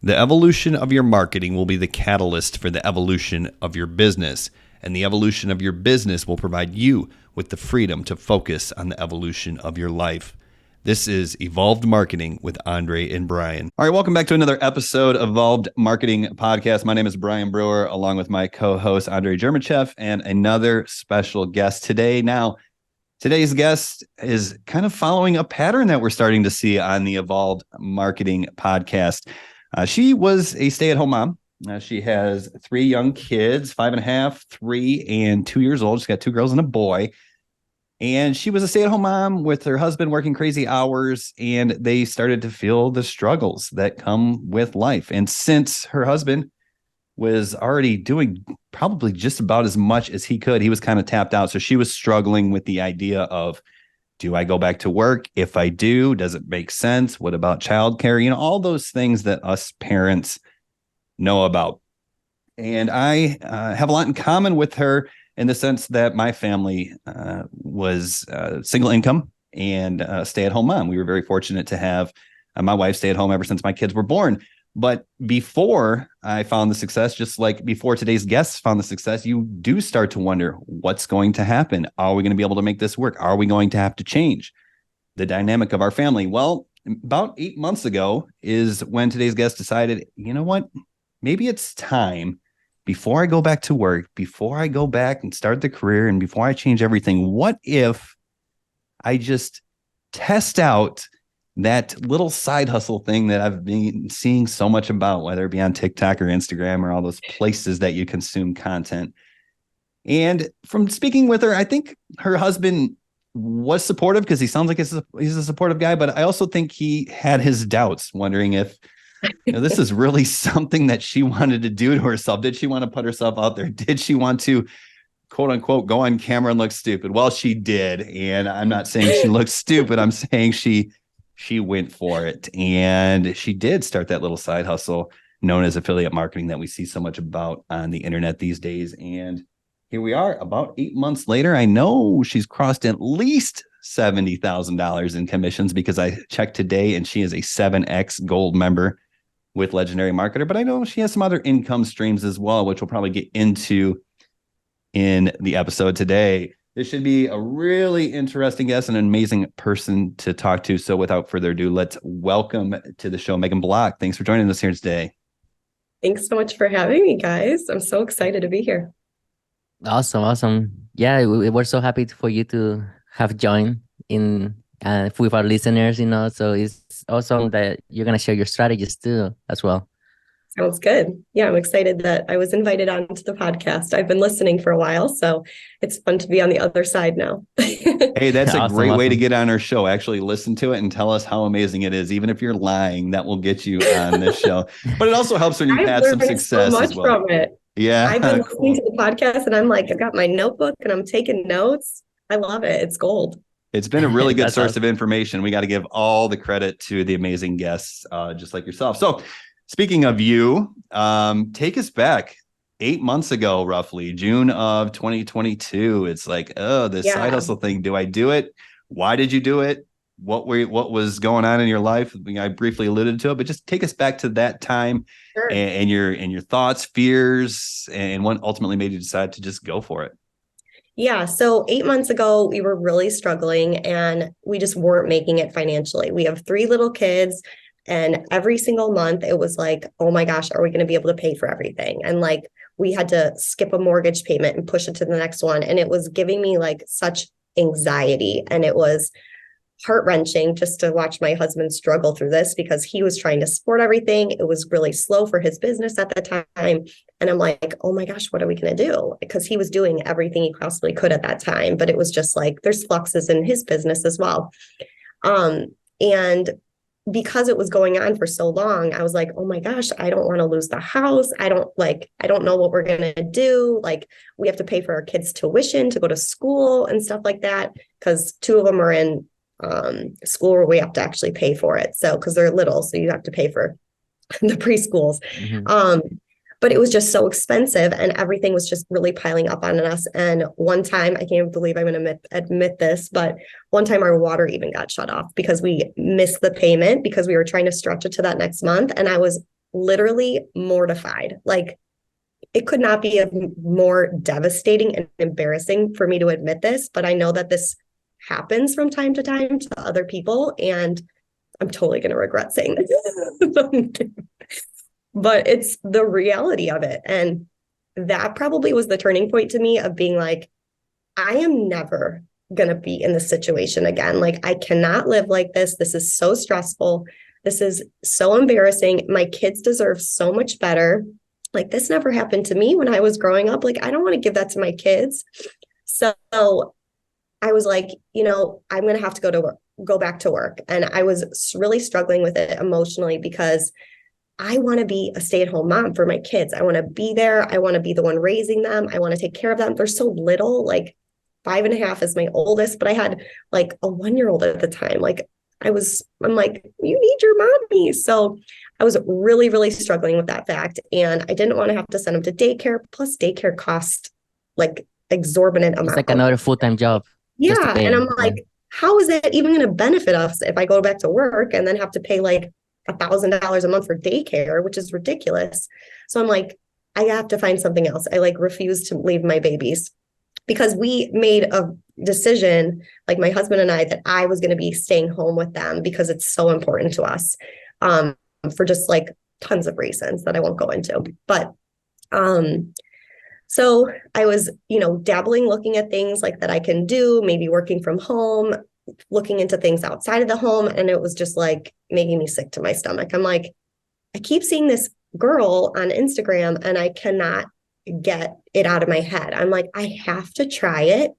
The evolution of your marketing will be the catalyst for the evolution of your business, and the evolution of your business will provide you with the freedom to focus on the evolution of your life. This is Evolved Marketing with Andre and Brian. All right, welcome back to another episode of Evolved Marketing Podcast. My name is Brian Brewer, along with my co-host Andre Germachev, and another special guest today. Now, today's guest is kind of following a pattern that we're starting to see on the Evolved Marketing Podcast. She was a stay-at-home mom. She has 3 young kids, 5.5, 3, and 2 years old. She's got 2 girls and a boy. And she was a stay-at-home mom with her husband working crazy hours, and they started to feel the struggles that come with life. And since her husband was already doing probably just about as much as he could, he was kind of tapped out. So she was struggling with the idea of, do I go back to work? If I do, does it make sense? What about childcare? You know, all those things that us parents know about. And I have a lot in common with her in the sense that my family was single income and a stay-at-home mom. We were very fortunate to have my wife stay at home ever since my kids were born. But before I found the success, just like before today's guests found the success, you do start to wonder what's going to happen. Are we going to be able to make this work? Are we going to have to change the dynamic of our family? Well, about 8 months ago is when today's guest decided, you know what, maybe it's time before I go back to work, before I go back and start the career, and before I change everything, what if I just test out that little side hustle thing that I've been seeing so much about, whether it be on TikTok or Instagram or all those places that you consume content. And from speaking with her, I think her husband was supportive because he sounds like he's a supportive guy, but I also think he had his doubts, wondering if this is really something that she wanted to do to herself. Did she want to put herself out there? Did she want to, quote unquote, go on camera and look stupid? Well, she did. And I'm not saying she looked stupid. I'm saying she went for it, and she did start that little side hustle known as affiliate marketing that we see so much about on the internet these days. And here we are about 8 months later. I know she's crossed at least $70,000 in commissions because I checked today and she is a 7X gold member with Legendary Marketer, but I know she has some other income streams as well, which we'll probably get into in the episode today. This should be a really interesting guest and an amazing person to talk to. So without further ado, let's welcome to the show, Megan Block. Thanks for joining us here today. Thanks so much for having me, guys. I'm so excited to be here. Awesome. Yeah, we're so happy for you to have joined in with our listeners, so it's awesome that you're going to share your strategies too as well. Sounds good. Yeah, I'm excited that I was invited onto the podcast. I've been listening for a while, so it's fun to be on the other side now. Hey, that's a great way to get on our show. Actually listen to it and tell us how amazing it is. Even if you're lying, that will get you on this show. But it also helps when you've had some success so much as well. From it. Yeah. I've been listening to the podcast and I'm like, I've got my notebook and I'm taking notes. I love it. It's gold. It's been a really good source of information. We got to give all the credit to the amazing guests, just like yourself. So speaking of you, take us back 8 months ago, roughly June of 2022. It's like, this side hustle thing. Do I do it? Why did you do it? What was going on in your life? I briefly alluded to it, but just take us back to that time. Sure. and your thoughts, fears, and what ultimately made you decide to just go for it. Yeah. So 8 months ago, we were really struggling and we just weren't making it financially. We have 3 little kids. And every single month it was like, oh my gosh, are we going to be able to pay for everything? And like, we had to skip a mortgage payment and push it to the next one. And it was giving me like such anxiety. And it was heart-wrenching just to watch my husband struggle through this because he was trying to support everything. It was really slow for his business at the time. And I'm like, oh my gosh, what are we going to do? Because he was doing everything he possibly could at that time. But it was just like, there's fluxes in his business as well. And because it was going on for so long, I was like, oh my gosh, I don't want to lose the house. I don't know what we're going to do. Like, we have to pay for our kids' tuition to go to school and stuff like that. Because 2 of them are in school where we have to actually pay for it. So, because they're little, so you have to pay for the preschools. Mm-hmm. But it was just so expensive and everything was just really piling up on us. And one time, I can't believe I'm going to admit this, but one time our water even got shut off because we missed the payment because we were trying to stretch it to that next month. And I was literally mortified. Like, it could not be more devastating and embarrassing for me to admit this, but I know that this happens from time to time to other people, and I'm totally going to regret saying this. But it's the reality of it. And that probably was the turning point to me of being like, I am never going to be in this situation again. Like, I cannot live like this. This is so stressful. This is so embarrassing. My kids deserve so much better. Like, this never happened to me when I was growing up. Like, I don't want to give that to my kids. So I was like, I'm going to have to go back to work. And I was really struggling with it emotionally because I want to be a stay-at-home mom for my kids. I want to be there. I want to be the one raising them. I want to take care of them. They're so little, like 5.5 is my oldest, but I had like a 1-year-old at the time. Like, I'm like, you need your mommy. So I was really, really struggling with that fact. And I didn't want to have to send them to daycare. Plus daycare cost like exorbitant amount. It's like another full-time job. Yeah. And I'm like, how is it even going to benefit us if I go back to work and then have to pay like $1,000 a month for daycare, which is ridiculous. So I'm like, I have to find something else. I like refuse to leave my babies because we made a decision, like my husband and I, that I was going to be staying home with them because it's so important to us, for just like tons of reasons that I won't go into. But so I was, dabbling, looking at things like that I can do, maybe working from home, looking into things outside of the home. And it was just like making me sick to my stomach. I'm like, I keep seeing this girl on Instagram and I cannot get it out of my head. I'm like, I have to try it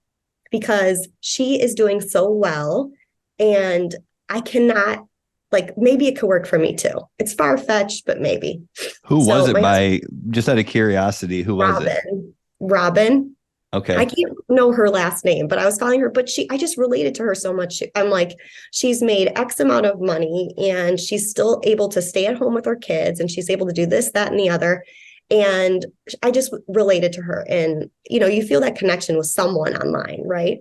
because she is doing so well. And I cannot, like, maybe it could work for me too. It's far-fetched, but maybe. Who was it by, just out of curiosity, who was it? Robin. Okay. I can't know her last name, but I was following her, but I just related to her so much. I'm like, she's made X amount of money and she's still able to stay at home with her kids and she's able to do this, that, and the other. And I just related to her. And, you feel that connection with someone online, right?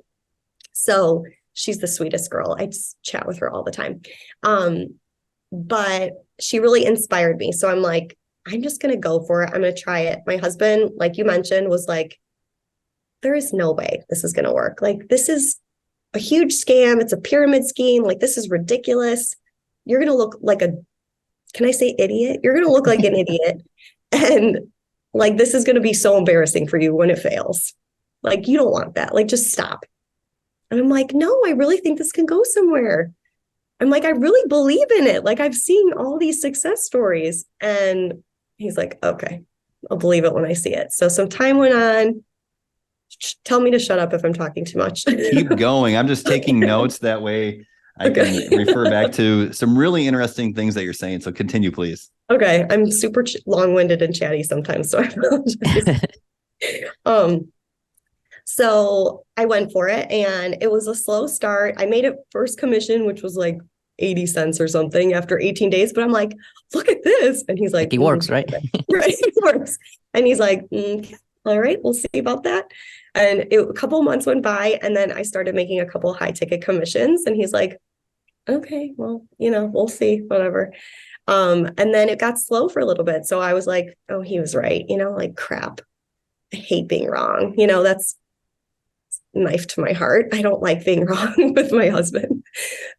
So she's the sweetest girl. I just chat with her all the time. But she really inspired me. So I'm like, I'm just going to go for it. I'm going to try it. My husband, like you mentioned, was like, there is no way this is going to work. Like, this is a huge scam. It's a pyramid scheme. Like, this is ridiculous. You're going to look like can I say idiot? You're going to look like an idiot. And like, this is going to be so embarrassing for you when it fails. Like, you don't want that. Like, just stop. And I'm like, no, I really think this can go somewhere. I'm like, I really believe in it. Like, I've seen all these success stories. And he's like, okay, I'll believe it when I see it. So some time went on. Tell me to shut up if I'm talking too much. Keep going. I'm just taking notes. That way I can refer back to some really interesting things that you're saying. So continue, please. Okay. I'm super long-winded and chatty sometimes, so I apologize. So I went for it and it was a slow start. I made it first commission, which was like 80 cents or something after 18 days. But I'm like, look at this. And he's like, it works, right? Right. It works. And he's like, all right, we'll see about that. And a couple of months went by and then I started making a couple high ticket commissions and he's like, okay, well, we'll see, whatever. And then it got slow for a little bit. So I was like, oh, he was right. Like, crap. I hate being wrong. That's knife to my heart. I don't like being wrong with my husband.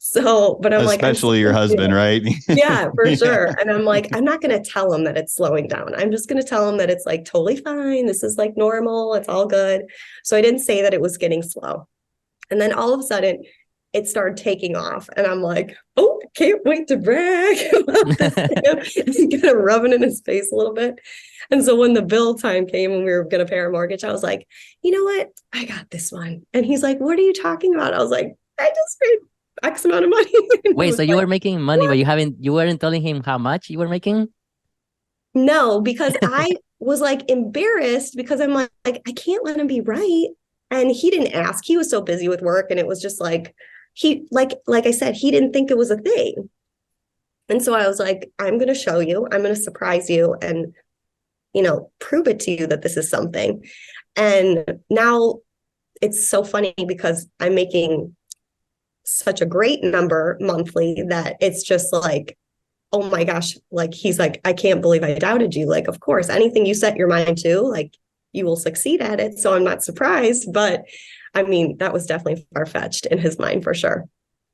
So, but I'm like, especially your husband, right? Yeah, for sure. And I'm like, I'm not going to tell him that it's slowing down. I'm just going to tell him that it's like totally fine. This is like normal. It's all good. So I didn't say that it was getting slow. And then all of a sudden it started taking off. And I'm like, oh, I can't wait to brag about this. Kind of rubbing in his face a little bit. And so when the bill time came and we were going to pay our mortgage, I was like, you know what? I got this one. And he's like, what are you talking about? I was like, I just paid X amount of money. Wait, so you were making money, but you weren't telling him how much you were making? No, because I was like embarrassed because I'm like, I can't let him be right. And he didn't ask. He was so busy with work. And it was just like, like I said, he didn't think it was a thing. And so I was like, I'm going to show you, I'm going to surprise you and, prove it to you that this is something. And now it's so funny because I'm making such a great number monthly that it's just like oh my gosh, like he's like, I can't believe I doubted you. Like, of course, anything you set your mind to, like you will succeed at it. So I'm not surprised. But I mean, that was definitely far-fetched in his mind for sure.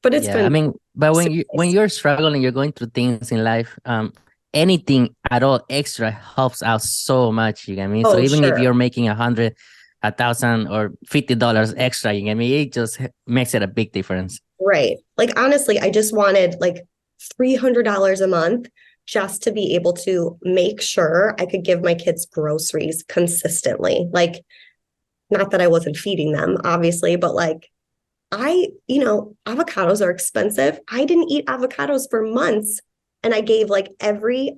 But it's Yeah, I been mean, but when super you nice. you're struggling, you're going through things in life, anything at all extra helps out so much, you get me? So Oh, even if sure. you're making 100, 1,000 or $50 extra, you get me? It just makes it a big difference. Right. Like honestly, I just wanted like $300 a month just to be able to make sure I could give my kids groceries consistently. Like, not that I wasn't feeding them, obviously, but like avocados are expensive. I didn't eat avocados for months. And I gave like every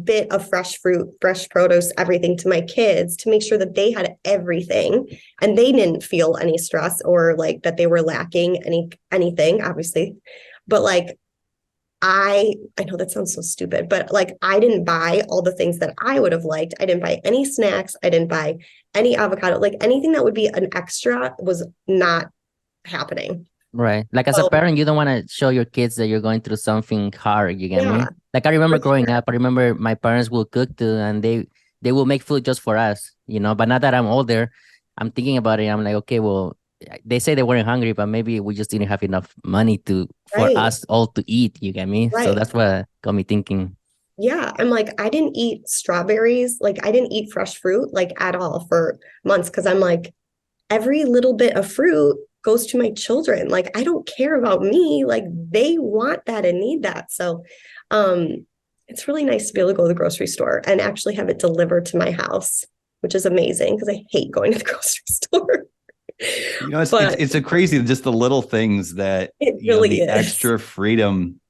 bit of fresh fruit, fresh produce, everything to my kids to make sure that they had everything and they didn't feel any stress or like that they were lacking anything, obviously. But like I know that sounds so stupid, but like I didn't buy all the things that I would have liked. I didn't buy any snacks. I didn't buy any avocado. Like anything that would be an extra was not happening. Right. Like as a So parent, you don't want to show your kids that you're going through something hard, you get yeah, me? Like I remember for growing sure. up, I remember my parents will cook too and they will make food just for us, but now that I'm older, I'm thinking about it. I'm like, okay, well, they say they weren't hungry, but maybe we just didn't have enough money to for Right. us all to eat, you get me? So Right. that's what got me thinking. Yeah, I'm like, I didn't eat strawberries. Like, I didn't eat fresh fruit like at all for months because I'm like, every little bit of fruit goes to my children. Like, I don't care about me. Like, they want that and need that. So, it's really nice to be able to go to the grocery store and actually have it delivered to my house, which is amazing because I hate going to the grocery store. It's But it's a crazy, just the little things that, it really the is. extra freedom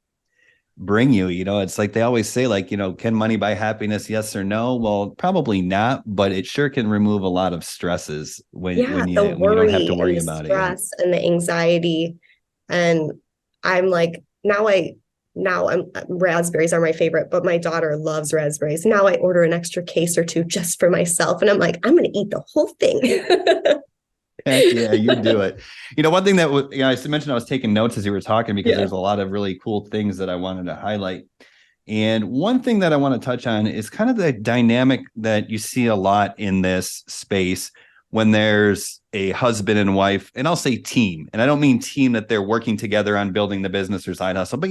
bring you. It's like they always say, like, can money buy happiness? Yes or no? Well, probably not, but it sure can remove a lot of stresses when Yeah, the when you don't have to worry and worry the about it. Yeah. stress and the anxiety. And I'm like, now I'm raspberries are my favorite, but my daughter loves raspberries. Now I order an extra case or two just for myself. And I'm like, I'm gonna eat the whole thing. Heck yeah, you do it. One thing that I mentioned, I was taking notes as you were talking because Yeah. there's a lot of really cool things that I wanted to highlight. And one thing that I want to touch on is kind of the dynamic that you see a lot in this space when there's a husband and wife, and I'll say team. And I don't mean team that they're working together on building the business or side hustle, but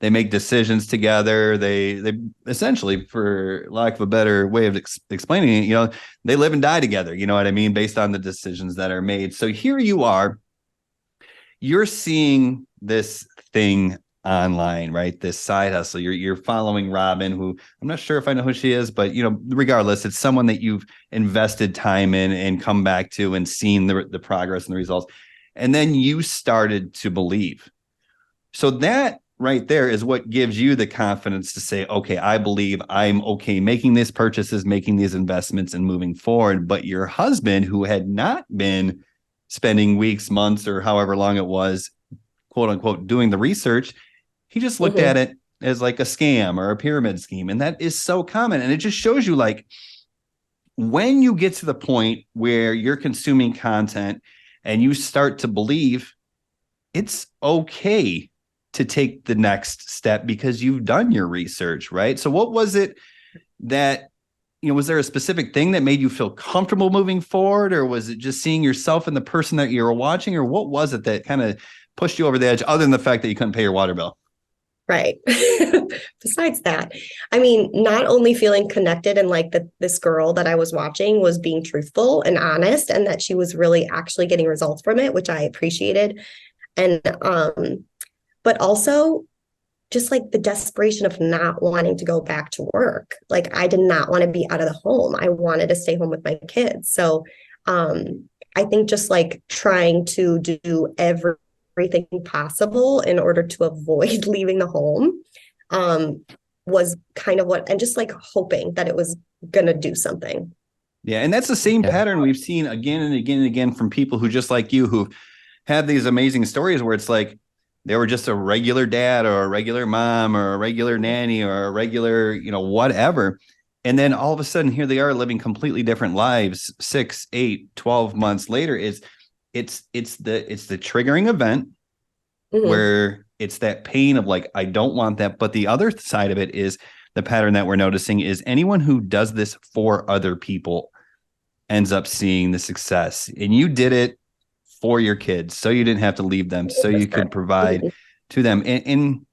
they make decisions together. They essentially, for lack of a better way of explaining it, they live and die together. You know what I mean? Based on the decisions that are made. So here you are, you're seeing this thing online, right? This side hustle. You're following Robin, who I'm not sure if I know who she is, but regardless, it's someone that you've invested time in and come back to and seen the progress and the results. And then you started to believe. So that right there is what gives you the confidence to say, okay, I believe I'm okay making these purchases, making these investments and moving forward. But your husband, who had not been spending weeks, months, or however long it was, quote unquote, doing the research, he just looked Mhm. at it as like a scam or a pyramid scheme. And that is so common. And it just shows you, like, when you get to the point where you're consuming content and you start to believe, it's okay to take the next step because you've done your research, right? So what was it that, was there a specific thing that made you feel comfortable moving forward, or was it just seeing yourself in the person that you were watching, or what was it that kind of pushed you over the edge, other than the fact that you couldn't pay your water bill? Right. Besides that, I mean, not only feeling connected and like that this girl that I was watching was being truthful and honest and that she was really actually getting results from it, which I appreciated. And but also just like the desperation of not wanting to go back to work. Like I did not want to be out of the home. I wanted to stay home with my kids. So I think just like trying to do everything possible in order to avoid leaving the home was kind of what, and just like hoping that it was going to do something. Yeah. And that's the same Yeah. pattern we've seen again and again and again from people who, just like you, who have these amazing stories where it's like they were just a regular dad or a regular mom or a regular nanny or a regular, whatever. And then all of a sudden here they are living completely different lives 6, 8, 12 months later. It's the triggering event Mhm. where it's that pain of like, I don't want that. But the other side of it is the pattern that we're noticing is anyone who does this for other people ends up seeing the success. And you did it for your kids, so you didn't have to leave them, so you could provide to them. And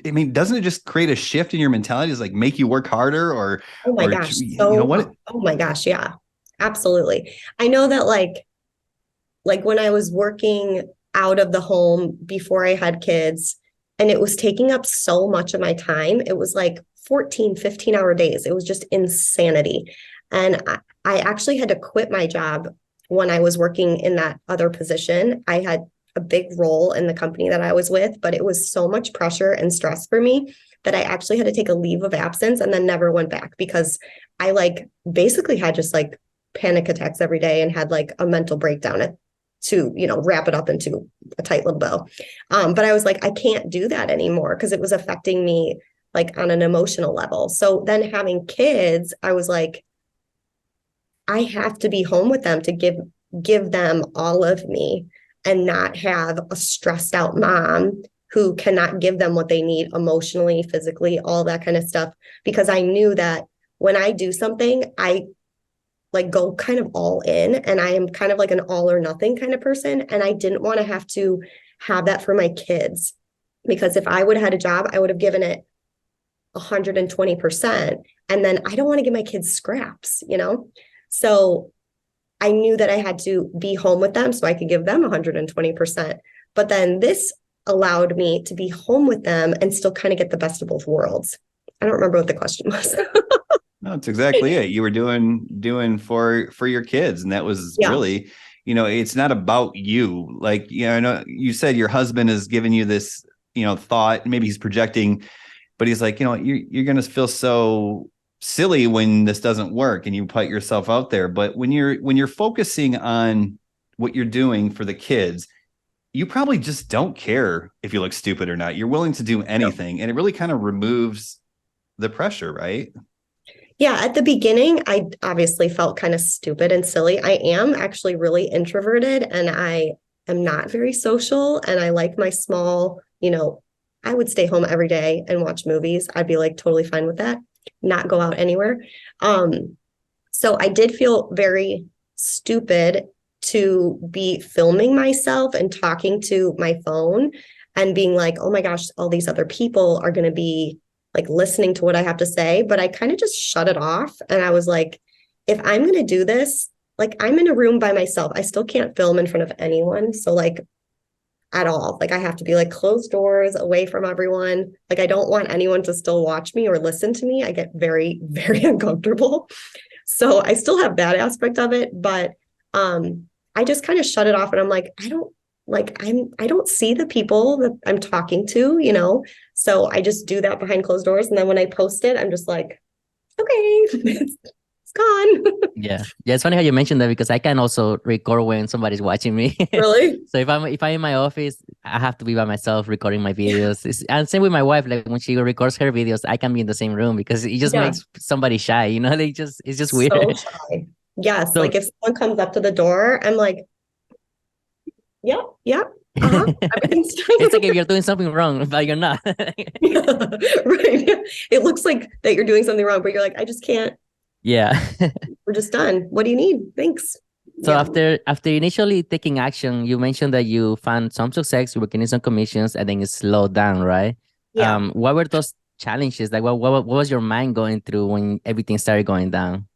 I mean, doesn't it just create a shift in your mentality? Is like make you work harder Oh my or gosh. you So, know what? oh my gosh. Yeah, absolutely. I know that like when I was working out of the home before I had kids, and it was taking up so much of my time, it was like 14, 15-hour days. It was just insanity. And I actually had to quit my job when I was working in that other position. I had a big role in the company that I was with, but it was so much pressure and stress for me that I actually had to take a leave of absence and then never went back because I like basically had just like panic attacks every day and had like a mental breakdown to, you know, wrap it up into a tight little bow. But I was like, I can't do that anymore because it was affecting me like on an emotional level. So then having kids, I was like, I have to be home with them to give them all of me and not have a stressed out mom who cannot give them what they need emotionally, physically, all that kind of stuff. Because I knew that when I do something, I like go kind of all in, and I am kind of like an all or nothing kind of person. And I didn't want to have to have that for my kids, because if I would have had a job, I would have given it 120%. And then I don't want to give my kids scraps, you know? So I knew that I had to be home with them so I could give them 120%. But then this allowed me to be home with them and still kind of get the best of both worlds. I don't remember what the question was. No, it's exactly it. You were doing for your kids, and that was really, you know, it's not about you. Like, you know, I know you said your husband has given you this, you know, thought. Maybe he's projecting, but he's like, you know, you're gonna feel so silly when this doesn't work, and you put yourself out there. But when you're focusing on what you're doing for the kids, you probably just don't care if you look stupid or not. You're willing to do anything, and it really kind of removes the pressure, right? Yeah, at the beginning, I obviously felt kind of stupid and silly. I am actually really introverted and I am not very social. And I like my small, you know, I would stay home every day and watch movies. I'd be like totally fine with that, not go out anywhere. So I did feel very stupid to be filming myself and talking to my phone and being like, oh my gosh, all these other people are going to be like listening to what I have to say. But I kind of just shut it off. And I was like, if I'm going to do this, like I'm in a room by myself. I still can't film in front of anyone. So like at all, like I have to be like closed doors away from everyone. Like I don't want anyone to still watch me or listen to me. I get very, very uncomfortable. So I still have that aspect of it, but I just kind of shut it off and I'm like, I don't see the people that I'm talking to, you know? So I just do that behind closed doors. And then when I post it, I'm just like, okay, it's gone. Yeah. Yeah, it's funny how you mentioned that because I can also record when somebody's watching me. Really? So if I'm in my office, I have to be by myself recording my videos. And same with my wife, like when she records her videos, I can be in the same room because it just makes somebody shy, you know? It's just weird. So shy. Yes. So, like if someone comes up to the door, I'm like, yeah, yeah. Uh-huh. Everything's it's like if you're doing something wrong, but you're not. right. It looks like that you're doing something wrong, but you're like, I just can't. Yeah. We're just done. What do you need? Thanks. So after initially taking action, you mentioned that you found some success, you were getting some commissions, and then it slowed down, right? Yeah. What were those challenges? Like, what was your mind going through when everything started going down?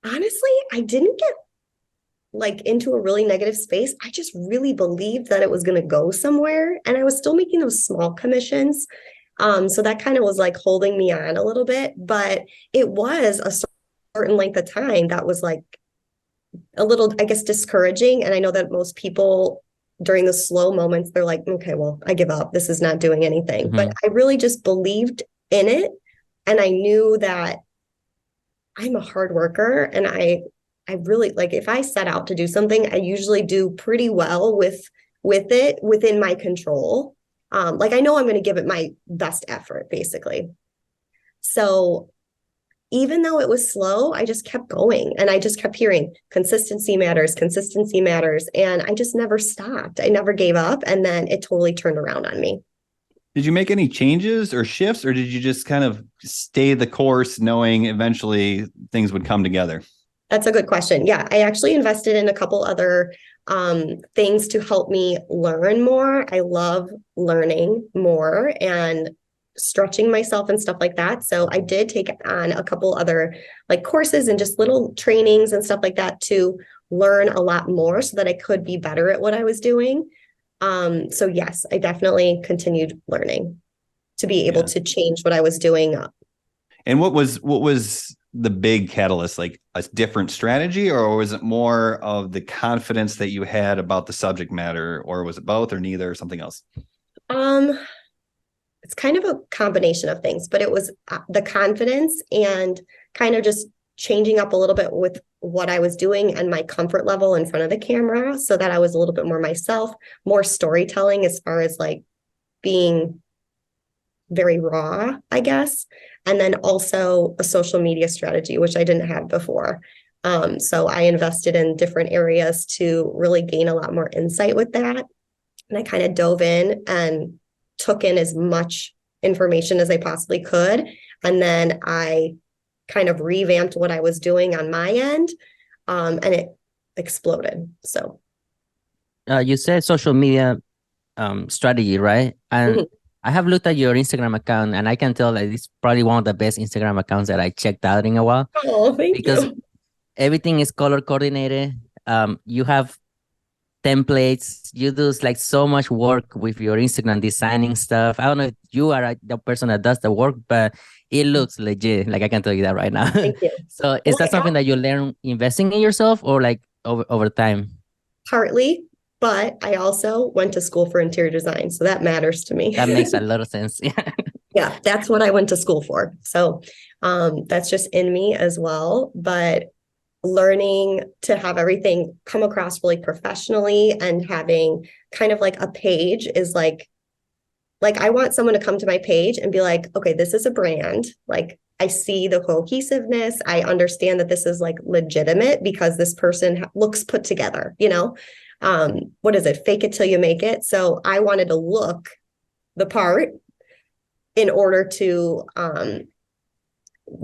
Honestly, I didn't get like into a really negative space. I just really believed that it was going to go somewhere, and I was still making those small commissions. So that kind of was like holding me on a little bit, but it was a certain length of time that was like a little, I guess, discouraging. And I know that most people during the slow moments, they're like, okay, well, I give up. This is not doing anything. Mm-hmm. But I really just believed in it. And I knew that I'm a hard worker, and I really like if I set out to do something, I usually do pretty well with it within my control. Like I know I'm going to give it my best effort, basically. So even though it was slow, I just kept going and I just kept hearing consistency matters, consistency matters. And I just never stopped. I never gave up. And then it totally turned around on me. Did you make any changes or shifts, or did you just kind of stay the course knowing eventually things would come together? That's a good question. Yeah, I actually invested in a couple other things to help me learn more. I love learning more and stretching myself and stuff like that. So I did take on a couple other like courses and just little trainings and stuff like that to learn a lot more so that I could be better at what I was doing. So yes, I definitely continued learning to be able to change what I was doing. And what was the big catalyst? Like a different strategy, or was it more of the confidence that you had about the subject matter, or was it both or neither or something else? It's kind of a combination of things, but it was the confidence and kind of just changing up a little bit with what I was doing and my comfort level in front of the camera so that I was a little bit more myself, more storytelling as far as like being very raw, I guess. And then also a social media strategy, which I didn't have before. So I invested in different areas to really gain a lot more insight with that. And I kind of dove in and took in as much information as I possibly could. And then I kind of revamped what I was doing on my end. And it exploded. So You said social media strategy, right? And I have looked at your Instagram account, and I can tell that it's probably one of the best Instagram accounts that I checked out in a while. Oh, thank because you. everything is color coordinated. You have templates. You do like so much work with your Instagram designing stuff. I don't know if you are the person that does the work, but it looks legit. Like I can tell you that right now. Thank you. So is that something that you learn investing in yourself, or like over time? Partly, but I also went to school for interior design. So that matters to me. That makes a lot of sense. Yeah. Yeah, that's what I went to school for. So that's just in me as well. But learning to have everything come across really professionally and having kind of like a page is like I want someone to come to my page and be like, okay, this is a brand. Like I see the cohesiveness. I understand that this is like legitimate because this person looks put together, you know? What is it? Fake it till you make it. So I wanted to look the part in order to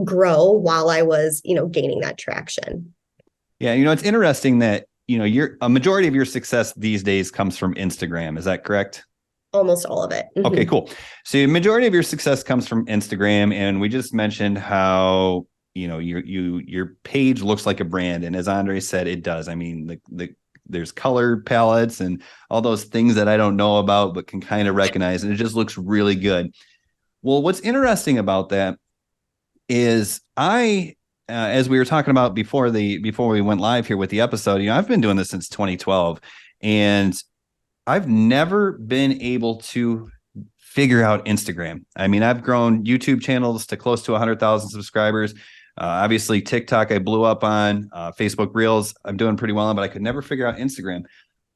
grow while I was, gaining that traction. Yeah, it's interesting that, a majority of your success these days comes from Instagram. Is that correct? Almost all of it. Mm-hmm. Okay, cool. So the majority of your success comes from Instagram, and we just mentioned how, your page looks like a brand, and as Andre said, it does. I mean, there's color palettes and all those things that I don't know about but can kind of recognize, and it just looks really good. Well, what's interesting about that is as we were talking about before we went live here with the episode, I've been doing this since 2012, and I've never been able to figure out Instagram. I mean, I've grown YouTube channels to close to 100,000 subscribers. Obviously, TikTok I blew up on. Facebook Reels I'm doing pretty well on, but I could never figure out Instagram.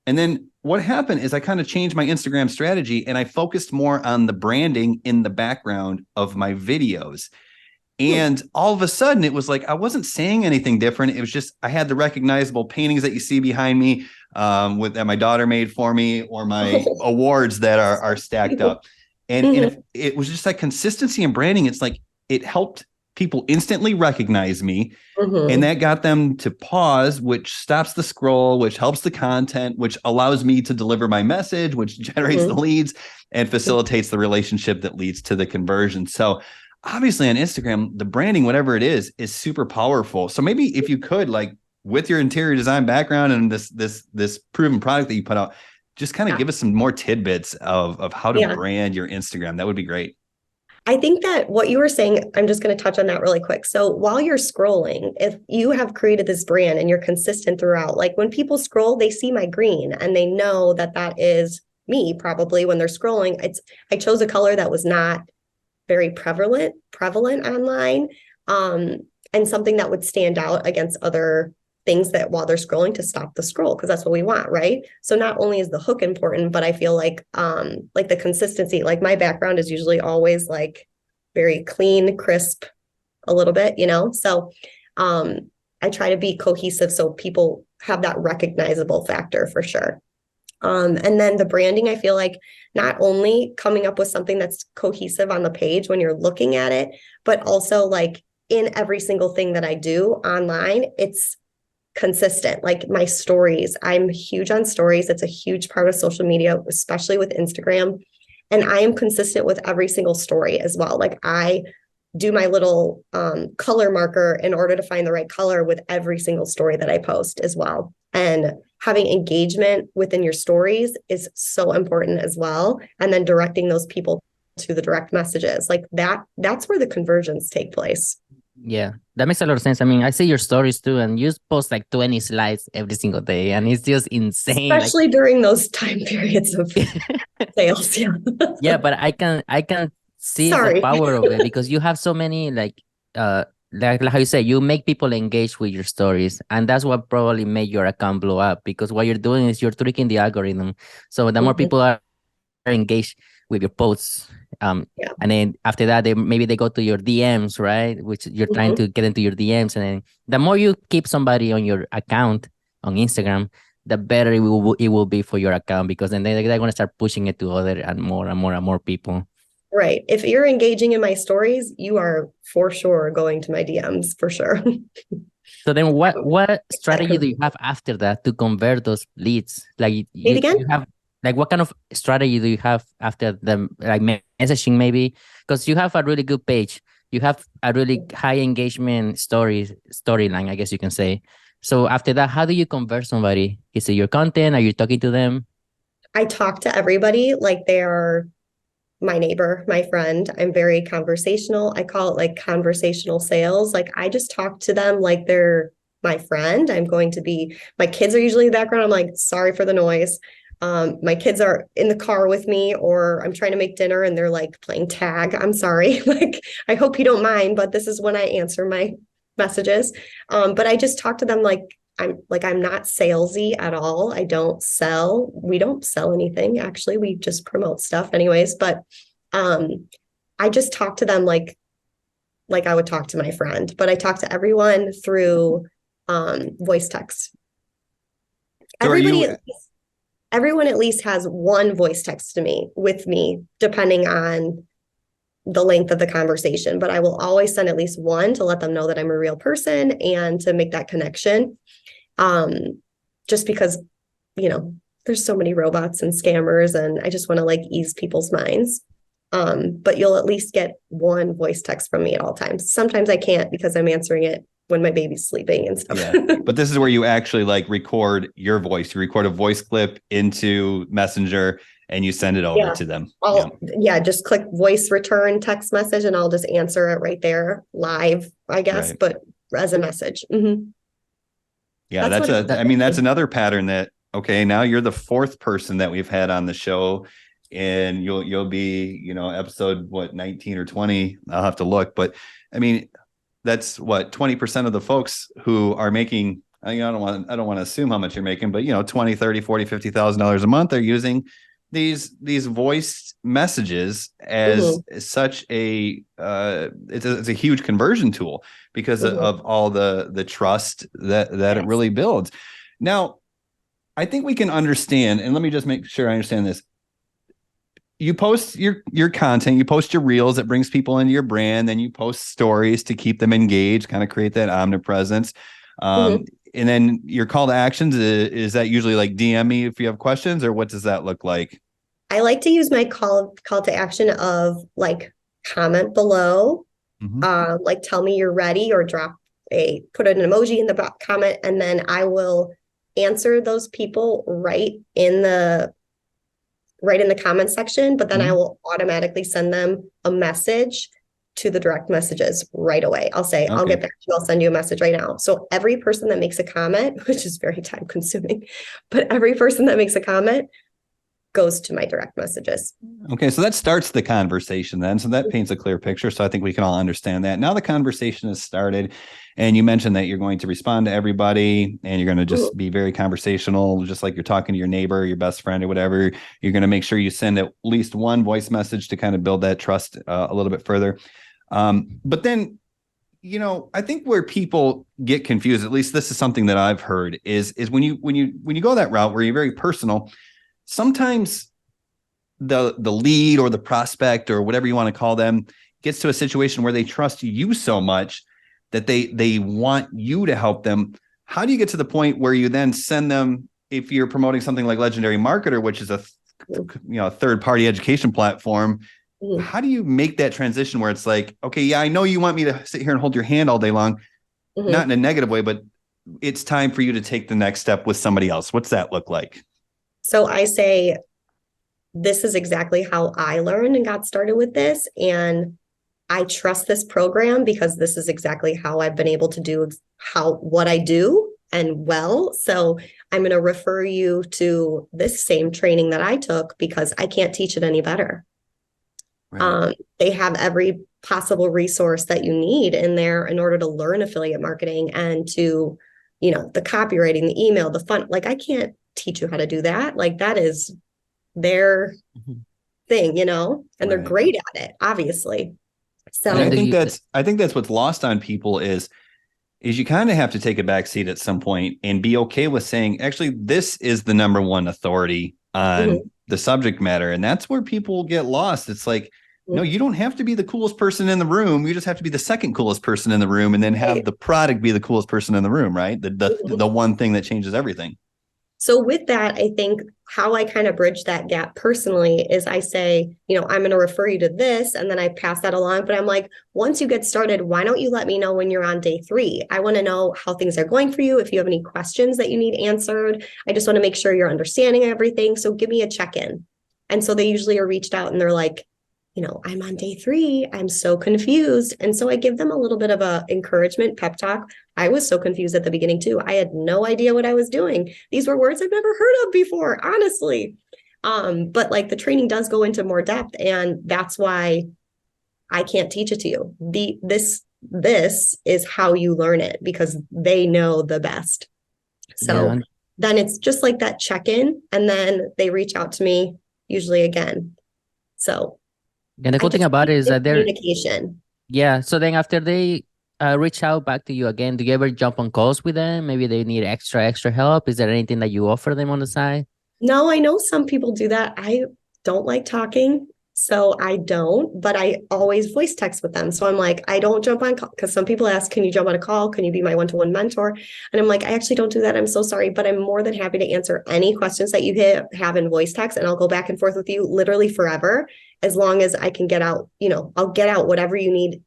And then what happened is I kind of changed my Instagram strategy, and I focused more on the branding in the background of my videos. And all of a sudden, it was like I wasn't saying anything different. It was just I had the recognizable paintings that you see behind me that my daughter made for me, or my awards that are stacked up. And it was just like consistency and branding. It's like it helped people instantly recognize me, and that got them to pause, which stops the scroll, which helps the content, which allows me to deliver my message, which generates the leads and facilitates the relationship that leads to the conversion. So obviously on Instagram, the branding, whatever it is super powerful. So maybe if you could, like with your interior design background and this proven product that you put out, just kind of give us some more tidbits of how to brand your Instagram. That would be great. I think that what you were saying, I'm just going to touch on that really quick. So while you're scrolling, if you have created this brand and you're consistent throughout, like when people scroll, they see my green and they know that is me probably when they're scrolling. I chose a color that was not very prevalent online, and something that would stand out against other things that while they're scrolling to stop the scroll, because that's what we want, right? So not only is the hook important, but I feel like the consistency, like my background is usually always like very clean, crisp a little bit, So I try to be cohesive so people have that recognizable factor for sure. And then the branding, I feel like not only coming up with something that's cohesive on the page when you're looking at it, but also like in every single thing that I do online, it's consistent. Like my stories, I'm huge on stories. It's a huge part of social media, especially with Instagram. And I am consistent with every single story as well. Like I do my little color marker in order to find the right color with every single story that I post as well. And having engagement within your stories is so important as well. And then directing those people to the direct messages like that's where the conversions take place. Yeah, that makes a lot of sense. I mean, I see your stories too, and you post like 20 slides every single day, and it's just insane. Especially during those time periods of sales. Yeah. Yeah, but I can see the Sorry. power of it because you have so many like how you say, you make people engage with your stories, and that's what probably made your account blow up, because what you're doing is you're tricking the algorithm. So the more Mhm. people are engaged with your posts, Yeah. and then after that they go to your DMs, right? Which you're trying to get into your DMs, and then the more you keep somebody on your account on Instagram, the better it will be for your account, because then they're going to start pushing it to other and more and more and more people. Right. If you're engaging in my stories, you are for sure going to my DMs for sure. So then what strategy do you have after that to convert those leads? Like Say it again? you have, like, what kind of strategy do you have after the like messaging maybe? Because you have a really good page. You have a really high engagement storyline, I guess you can say. So after that, how do you convert somebody? Is it your content? Are you talking to them? I talk to everybody like they are my neighbor, my friend. I'm very conversational. I call it like conversational sales. Like I just talk to them like they're my friend. My kids are usually in the background. I'm like, sorry for the noise. My kids are in the car with me, or I'm trying to make dinner and they're like playing tag. I'm sorry. Like, I hope you don't mind, but this is when I answer my messages. But I just talk to them like I'm not salesy at all. We don't sell anything. Actually, we just promote stuff anyways, but I just talk to them like I would talk to my friend, but I talk to everyone through voice text. So Everyone at least has one voice text to me with me, depending on the length of the conversation, but I will always send at least one to let them know that I'm a real person and to make that connection. Just because, there's so many robots and scammers, and I just want to like ease people's minds. But you'll at least get one voice text from me at all times. Sometimes I can't because I'm answering it when my baby's sleeping and stuff. Yeah. But this is where you actually like record your voice. You record a voice clip into Messenger and you send it over to them. Just click voice return text message and I'll just answer it right there live, I guess, Right. but as a message. Mm-hmm. Yeah, that's another pattern that, okay, now you're the fourth person that we've had on the show, and you'll be, episode 19 or 20. I'll have to look, but I mean, that's 20% of the folks who are making, I don't want to assume how much you're making, but 20, 30, 40, $50,000 a month, they're using these voice messages as such a it's a huge conversion tool because of all the trust that it really builds. Now, I think we can understand, and let me just make sure I understand this. You post your content, you post your reels that brings people into your brand, then you post stories to keep them engaged, kind of create that omnipresence. And then your call to actions, is that usually like DM me if you have questions, or what does that look like? I like to use my call to action of like comment below, like tell me you're ready, or put an emoji in the comment, and then I will answer those people right in the comment section, but then I will automatically send them a message to the direct messages right away. I'll say, I'll get back to you. I'll send you a message right now. So every person that makes a comment, which is very time consuming, but every person that makes a comment goes to my direct messages. Okay, so that starts the conversation then. So that paints a clear picture. So I think we can all understand that. Now the conversation has started, and you mentioned that you're going to respond to everybody, and you're going to just be very conversational, just like you're talking to your neighbor, your best friend, or whatever. You're going to make sure you send at least one voice message to kind of build that trust a little bit further. But then I think where people get confused, at least this is something that I've heard, is when you go that route where you're very personal, sometimes the lead or the prospect or whatever you want to call them gets to a situation where they trust you so much that they want you to help them. How do you get to the point where you then send them, if you're promoting something like Legendary Marketer, which is a third-party education platform, how do you make that transition where it's like, okay, yeah, I know you want me to sit here and hold your hand all day long, not in a negative way, but it's time for you to take the next step with somebody else. What's that look like? So I say, this is exactly how I learned and got started with this. And I trust this program because this is exactly how I've been able to do what I do and well. So I'm going to refer you to this same training that I took because I can't teach it any better. Right. They have every possible resource that you need in there in order to learn affiliate marketing and to, the copywriting, the email, the fun. Like, I can't teach you how to do that. Like, that is their thing, and they're great at it, obviously. So I think that's what's lost on people is you kind of have to take a back seat at some point and be okay with saying, actually, this is the number one authority on the subject matter. And that's where people get lost. It's like, no, you don't have to be the coolest person in the room. You just have to be the second coolest person in the room and then have the product be the coolest person in the room, right? The one thing that changes everything. So with that, I think how I kind of bridge that gap personally is I say, I'm going to refer you to this, and then I pass that along. But I'm like, once you get started, why don't you let me know when you're on day 3? I want to know how things are going for you. If you have any questions that you need answered, I just want to make sure you're understanding everything. So give me a check-in. And so they usually are reached out and they're like, I'm on day 3. I'm so confused. And so I give them a little bit of a encouragement, pep talk. I was so confused at the beginning too. I had no idea what I was doing. These were words I've never heard of before, honestly. But like the training does go into more depth, and that's why I can't teach it to you. This is how you learn it because they know the best. So then it's just like that check-in, and then they reach out to me usually again. So and the cool thing about it is that they're communication. Yeah. So then after they reach out back to you again, do you ever jump on calls with them? Maybe they need extra help. Is there anything that you offer them on the side? No, I know some people do that. I don't like talking, so I don't, but I always voice text with them. So I'm like, I don't jump on call because some people ask, can you jump on a call? Can you be my one-to-one mentor? And I'm like, I actually don't do that. I'm so sorry, but I'm more than happy to answer any questions that you have in voice text, and I'll go back and forth with you literally forever, as long as I can get out, I'll get out whatever you need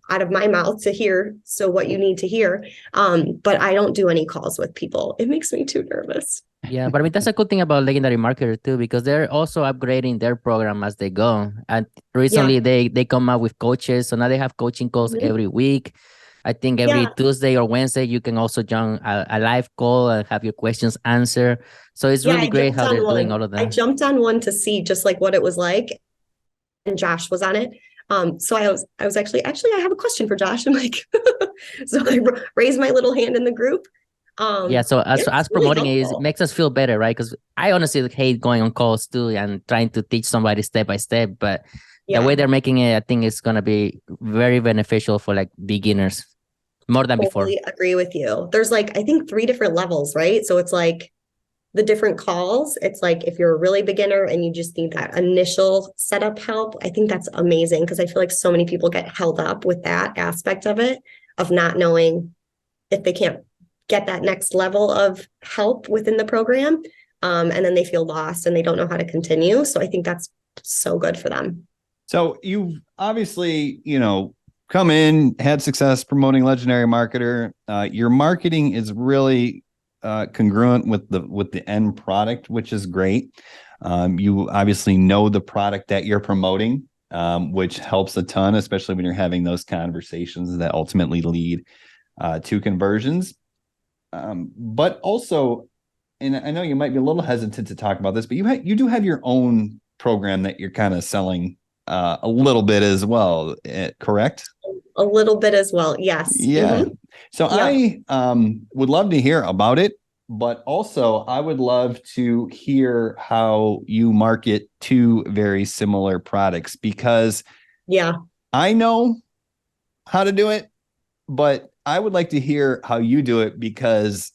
out of my mouth to hear. So what you need to hear. But I don't do any calls with people. It makes me too nervous. Yeah, but I mean, that's a good thing about Legendary Marketer too, because they're also upgrading their program as they go. And recently they come up with coaches. So now they have coaching calls every week. I think every Tuesday or Wednesday, you can also join a live call and have your questions answered. So it's really great how they're doing all of that. I jumped on one to see just like what it was like. And Josh was on it. So I was actually, I have a question for Josh. I'm like, so I raised my little hand in the group. So us promoting it makes us feel better, right? Because I honestly hate going on calls too and trying to teach somebody step by step. But the way they're making it, I think it's going to be very beneficial for like beginners more than before. I agree with you. There's like, I think 3 different levels, right? So it's like the different calls. It's like if you're a really beginner and you just need that initial setup help, I think that's amazing because I feel like so many people get held up with that aspect of it, of not knowing if they can't get that next level of help within the program. And then they feel lost and they don't know how to continue. So I think that's so good for them. So you've obviously, come in, had success promoting Legendary Marketer. Your marketing is really congruent with the end product, which is great. You obviously know the product that you're promoting, which helps a ton, especially when you're having those conversations that ultimately lead to conversions. But also, and I know you might be a little hesitant to talk about this, but you do have your own program that you're kind of selling a little bit as well, correct? A little bit as well, yes. Yeah. So I would love to hear about it, but also I would love to hear how you market 2 very similar products because I know how to do it. but I would like to hear how you do it because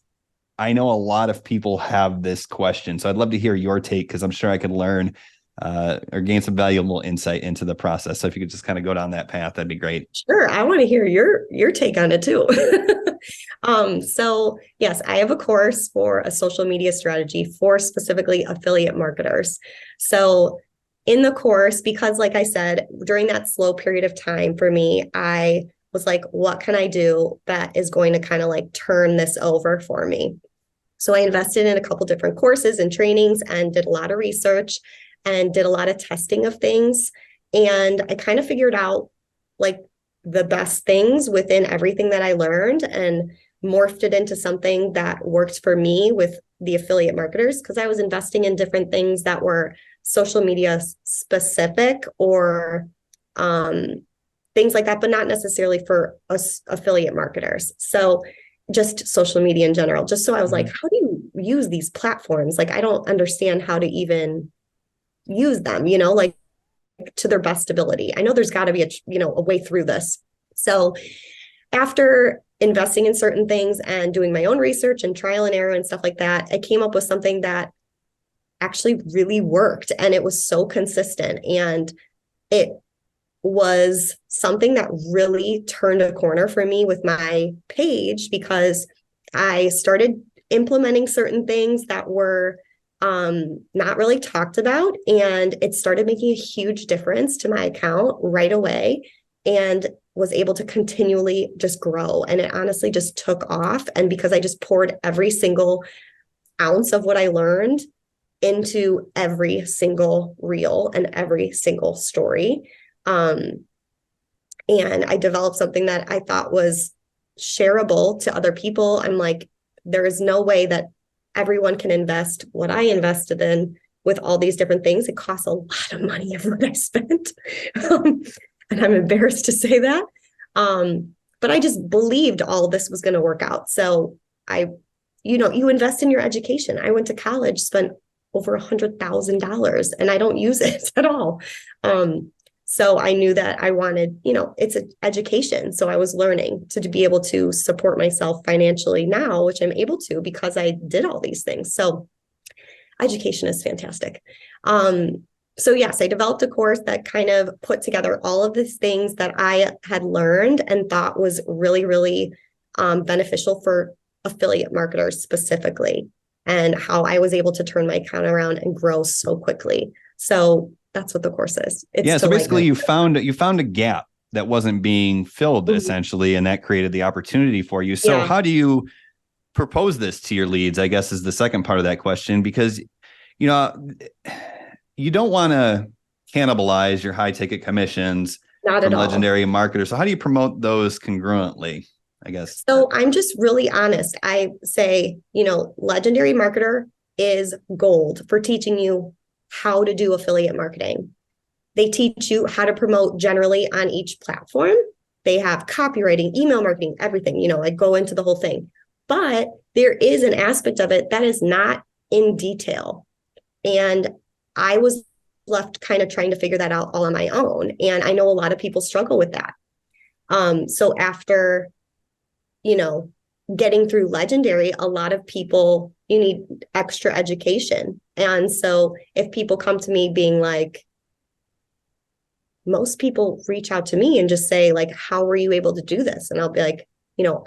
I know a lot of people have this question. So I'd love to hear your take because I'm sure I could learn or gain some valuable insight into the process. So if you could just kind of go down that path, that'd be great. Sure, I want to hear your take on it too. So yes, I have a course for a social media strategy for specifically affiliate marketers. So in the course, because like I said, during that slow period of time for me, I was like, what can I do that is going to kind of like turn this over for me? So I invested in a couple different courses and trainings and did a lot of research and did a lot of testing of things. And I kind of figured out like the best things within everything that I learned and morphed it into something that worked for me with the affiliate marketers because I was investing in different things that were social media specific or things like that, but not necessarily for us affiliate marketers. So just social media in general, just so I was like, how do you use these platforms? Like, I don't understand how to even use them, like to their best ability. I know there's got to be a way through this. So after investing in certain things and doing my own research and trial and error and stuff like that, I came up with something that actually really worked. And it was so consistent. And it was something that really turned a corner for me with my page because I started implementing certain things that were not really talked about. And it started making a huge difference to my account right away and was able to continually just grow. And it honestly just took off. And because I just poured every single ounce of what I learned into every single reel and every single story. And I developed something that I thought was shareable to other people. I'm like, there is no way that everyone can invest what I invested in with all these different things. It costs a lot of money of what I spent. And I'm embarrassed to say that. But I just believed all this was going to work out. So you invest in your education. I went to college, spent over $100,000 and I don't use it at all. So I knew that I wanted, it's an education. So I was learning to be able to support myself financially now, which I'm able to because I did all these things. So education is fantastic. So yes, I developed a course that kind of put together all of these things that I had learned and thought was really, really beneficial for affiliate marketers specifically, and how I was able to turn my account around and grow so quickly. So that's what the course is. So basically you found a gap that wasn't being filled essentially, and that created the opportunity for you. So how do you propose this to your leads, I guess, is the second part of that question, because, you don't want to cannibalize your high ticket commissions from legendary marketers. So how do you promote those congruently, I guess? So I'm just really honest. I say, legendary marketer is gold for teaching you how to do affiliate marketing. They teach you how to promote generally on each platform. They have copywriting, email marketing, everything, I go into the whole thing. But there is an aspect of it that is not in detail. And I was left kind of trying to figure that out all on my own. And I know a lot of people struggle with that. So after, getting through legendary, a lot of people, you need extra education. And so if people come to me being like, most people reach out to me and just say like, how were you able to do this? And I'll be like,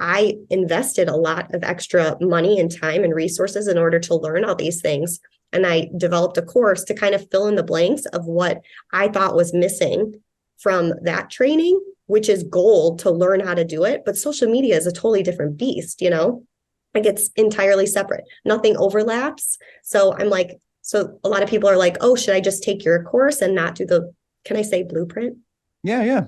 I invested a lot of extra money and time and resources in order to learn all these things. And I developed a course to kind of fill in the blanks of what I thought was missing from that training, which is gold to learn how to do it. But social media is a totally different beast, like it's entirely separate. Nothing overlaps. So I'm like, so a lot of people are like, oh, should I just take your course and not do can I say blueprint? Yeah.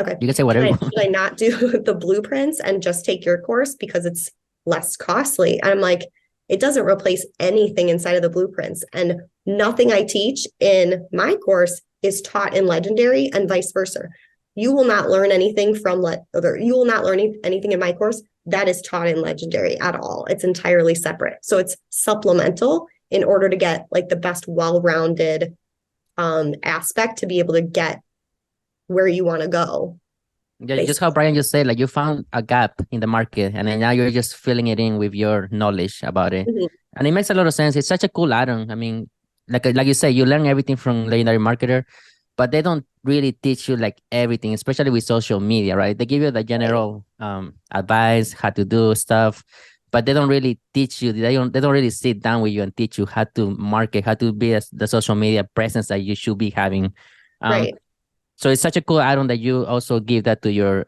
Okay. You can say whatever. Should I not do the blueprints and just take your course because it's less costly? And I'm like, it doesn't replace anything inside of the blueprints. And nothing I teach in my course is taught in legendary and vice versa. You will not learn anything you will not learn anything in my course that is taught in legendary at all. It's entirely separate. So it's supplemental in order to get like the best well-rounded aspect to be able to get where you want to go. Yeah, just how Brian just said, like you found a gap in the market and then now you're just filling it in with your knowledge about it. Mhm. And it makes a lot of sense. It's such a cool add-on. I mean, like you say, you learn everything from Legendary Marketer, but they don't really teach you like everything, especially with social media, right? They give you the general advice, how to do stuff, but they don't really teach you. They don't really sit down with you and teach you how to market, how to be the social media presence that you should be having. Um, Right. so it's such a cool add-on that you also give that to your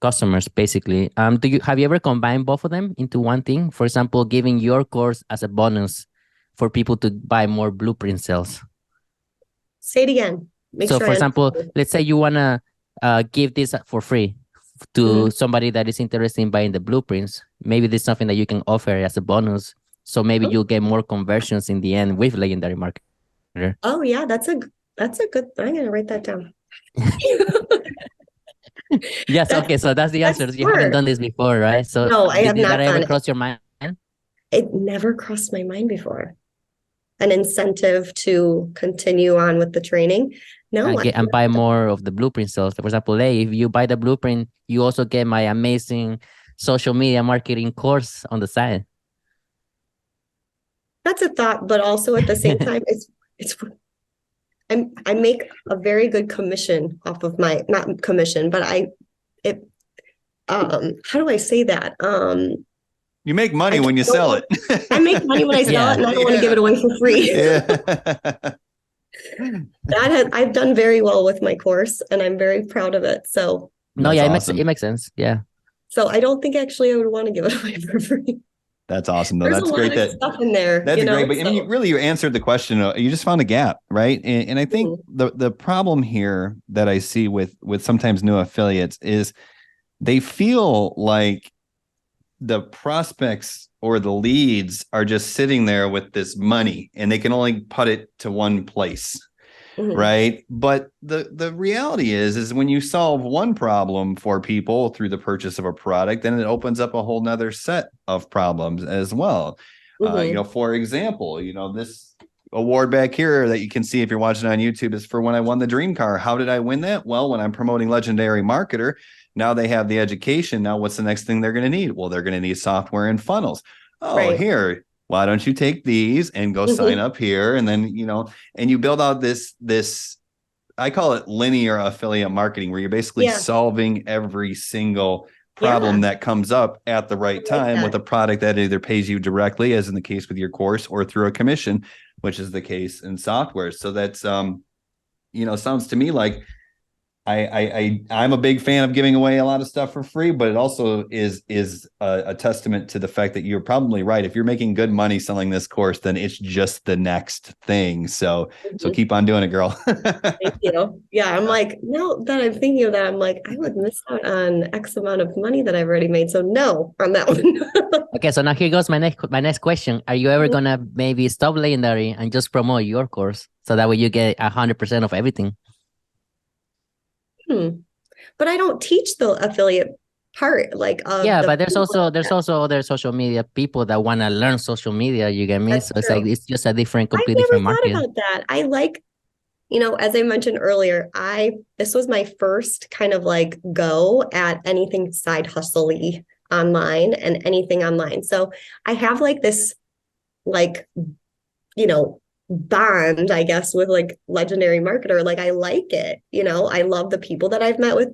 customers, basically. Have you ever combined both of them into one thing? For example, giving your course as a bonus for people to buy more blueprint sales. Say it again. Make So, sure for I example, understand. let's say you wanna give this for free to Mhm. somebody that is interested in buying the blueprints. Maybe there's something that you can offer as a bonus. So maybe Oh, you'll get more conversions in the end with Legendary Marketer. oh yeah, that's a good. I'm gonna write that down. Yes, That's okay, so that's the answer. that's You haven't smart. done this before, right? So No, I have did that not ever done it. cross your mind? It never crossed my mind before. An incentive to continue on with the training. No, And get and buy more of the blueprint sales. For example, hey, if you buy the blueprint, you also get my amazing social media marketing course on the side. that's a thought, but also at the same time, it's I make a very good commission off of my not commission, but it how do I say that? You make money I when you don't sell want- it. I make money when I sell it, Yeah. and I don't want to give it away for free. Yeah. I've done very well with my course, and I'm very proud of it. So No, That's yeah, awesome. it makes sense. Yeah. I don't think actually I would want to give it away for free. That's awesome, though. There's That's a lot great. of stuff in there, That's you know. great. But I mean, So, really, you answered the question. You just found a gap, right? And I think the problem here that I see with sometimes new affiliates is they feel like the prospects or the leads are just sitting there with this money and they can only put it to one place. mhm. Right. But the reality is when you solve one problem for people through the purchase of a product, then it opens up a whole nother set of problems as well. Mhm. For example, this award back here that you can see if you're watching on YouTube is for when I won the dream car. How did I win that? Well, when I'm promoting Legendary Marketer, now they have the education. Now, what's the next thing they're going to need? Well, they're going to need software and funnels. Oh, Right. here, why don't you take these and go sign up here? And then, and you build out this, I call it linear affiliate marketing, where you're basically Yeah. solving every single problem that comes up at the right time with a product that either pays you directly, as in the case with your course, or through a commission, which is the case in software. So that's, sounds to me like I'm a big fan of giving away a lot of stuff for free, but it also is a testament to the fact that you're probably right. If you're making good money selling this course, then it's just the next thing. So keep on doing it, girl. Thank you. Yeah, I'm like, now that I'm thinking of that, I'm like, I would miss out on X amount of money that I've already made. So no on that one. Okay, so now here goes my next question. Are you ever gonna maybe stop Legendary and just promote your course so that way you get 100% of everything? But I don't teach the affiliate part. Like, Yeah, but there's also other social media people that want to learn social media. You get me? That's So it's like true. it's just a I completely never different thought market. about that. I like, as I mentioned earlier, this was my first kind of like go at anything side hustle-y online and anything online. So I have like this, like, bond, I guess, with like Legendary Marketer. Like I like it, I love the people that I've met with,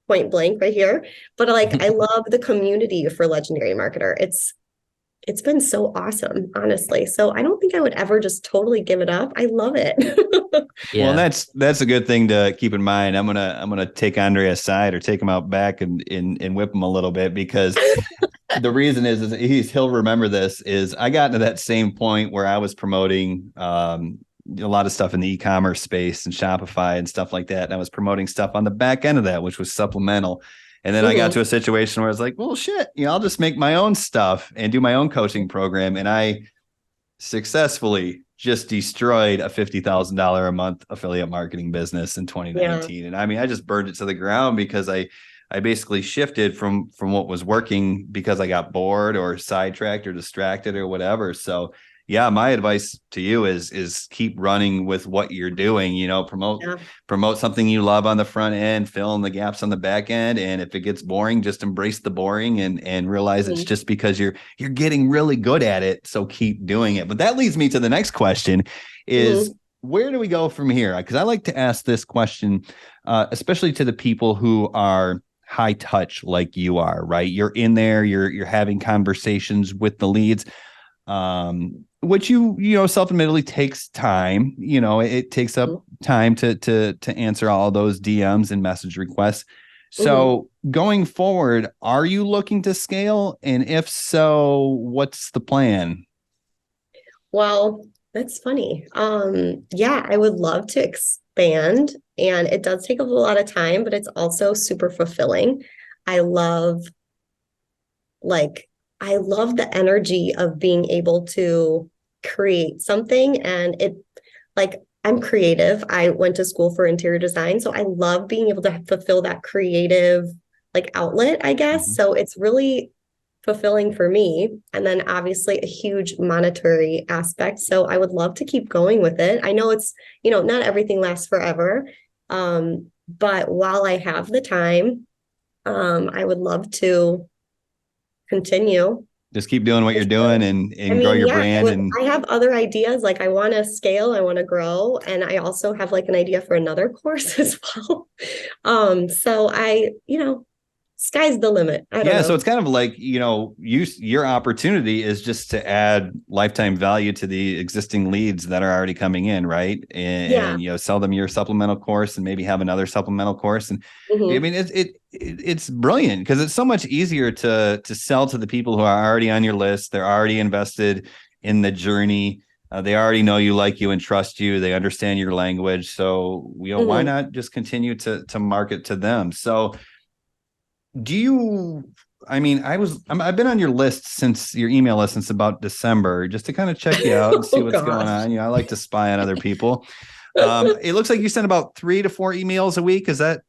point blank right here. But like I love the community for Legendary Marketer. It's been so awesome, honestly. So I don't think I would ever just totally give it up. I love it. Yeah. Well, that's a good thing to keep in mind. I'm gonna take Andre aside or take him out back and whip him a little bit, because the reason is he'll remember this. Is I got to that same point where I was promoting a lot of stuff in the e-commerce space and Shopify and stuff like that, and I was promoting stuff on the back end of that, which was supplemental. And then I got to a situation where I was like, well, shit, I'll just make my own stuff and do my own coaching program. And I successfully just destroyed a $50,000 a month affiliate marketing business in 2019. And I mean, I just burned it to the ground because I basically shifted from what was working because I got bored or sidetracked or distracted or whatever. So, Yeah, my advice to you is keep running with what you're doing, promote something you love on the front end, fill in the gaps on the back end. And if it gets boring, just embrace the boring and realize it's just because you're getting really good at it. So keep doing it. But that leads me to the next question is where do we go from here? Because I like to ask this question, especially to the people who are high touch like you are, right? You're in there, you're having conversations with the leads. Which self-admittedly takes time. It takes up time to answer all those DMs and message requests. So going forward, are you looking to scale? And if so, what's the plan? Well, that's funny. Yeah, I would love to expand, and it does take a lot of time, but it's also super fulfilling. I love the energy of being able to create something, and I'm creative. I went to school for interior design, so I love being able to fulfill that creative outlet, I guess. So it's really fulfilling for me. And then obviously a huge monetary aspect. So I would love to keep going with it. I know it's, not everything lasts forever. But while I have the time, I would love to continue. Just keep doing what you're doing and grow your brand. I have other ideas. I want to scale, I want to grow. And I also have an idea for another course as well. So sky's the limit. I don't know. So it's kind of your opportunity is just to add lifetime value to the existing leads that are already coming in, right? And sell them your supplemental course and maybe have another supplemental course. And I mean, it's brilliant because it's so much easier to sell to the people who are already on your list. They're already invested in the journey. They already know you, like you, and trust you. They understand your language. So why not just continue to market to them? So I've been on your list since your email list since about December, just to kind of check you out and see what's going on. I like to spy on other people. It looks like you send about 3 to 4 emails a week. Is that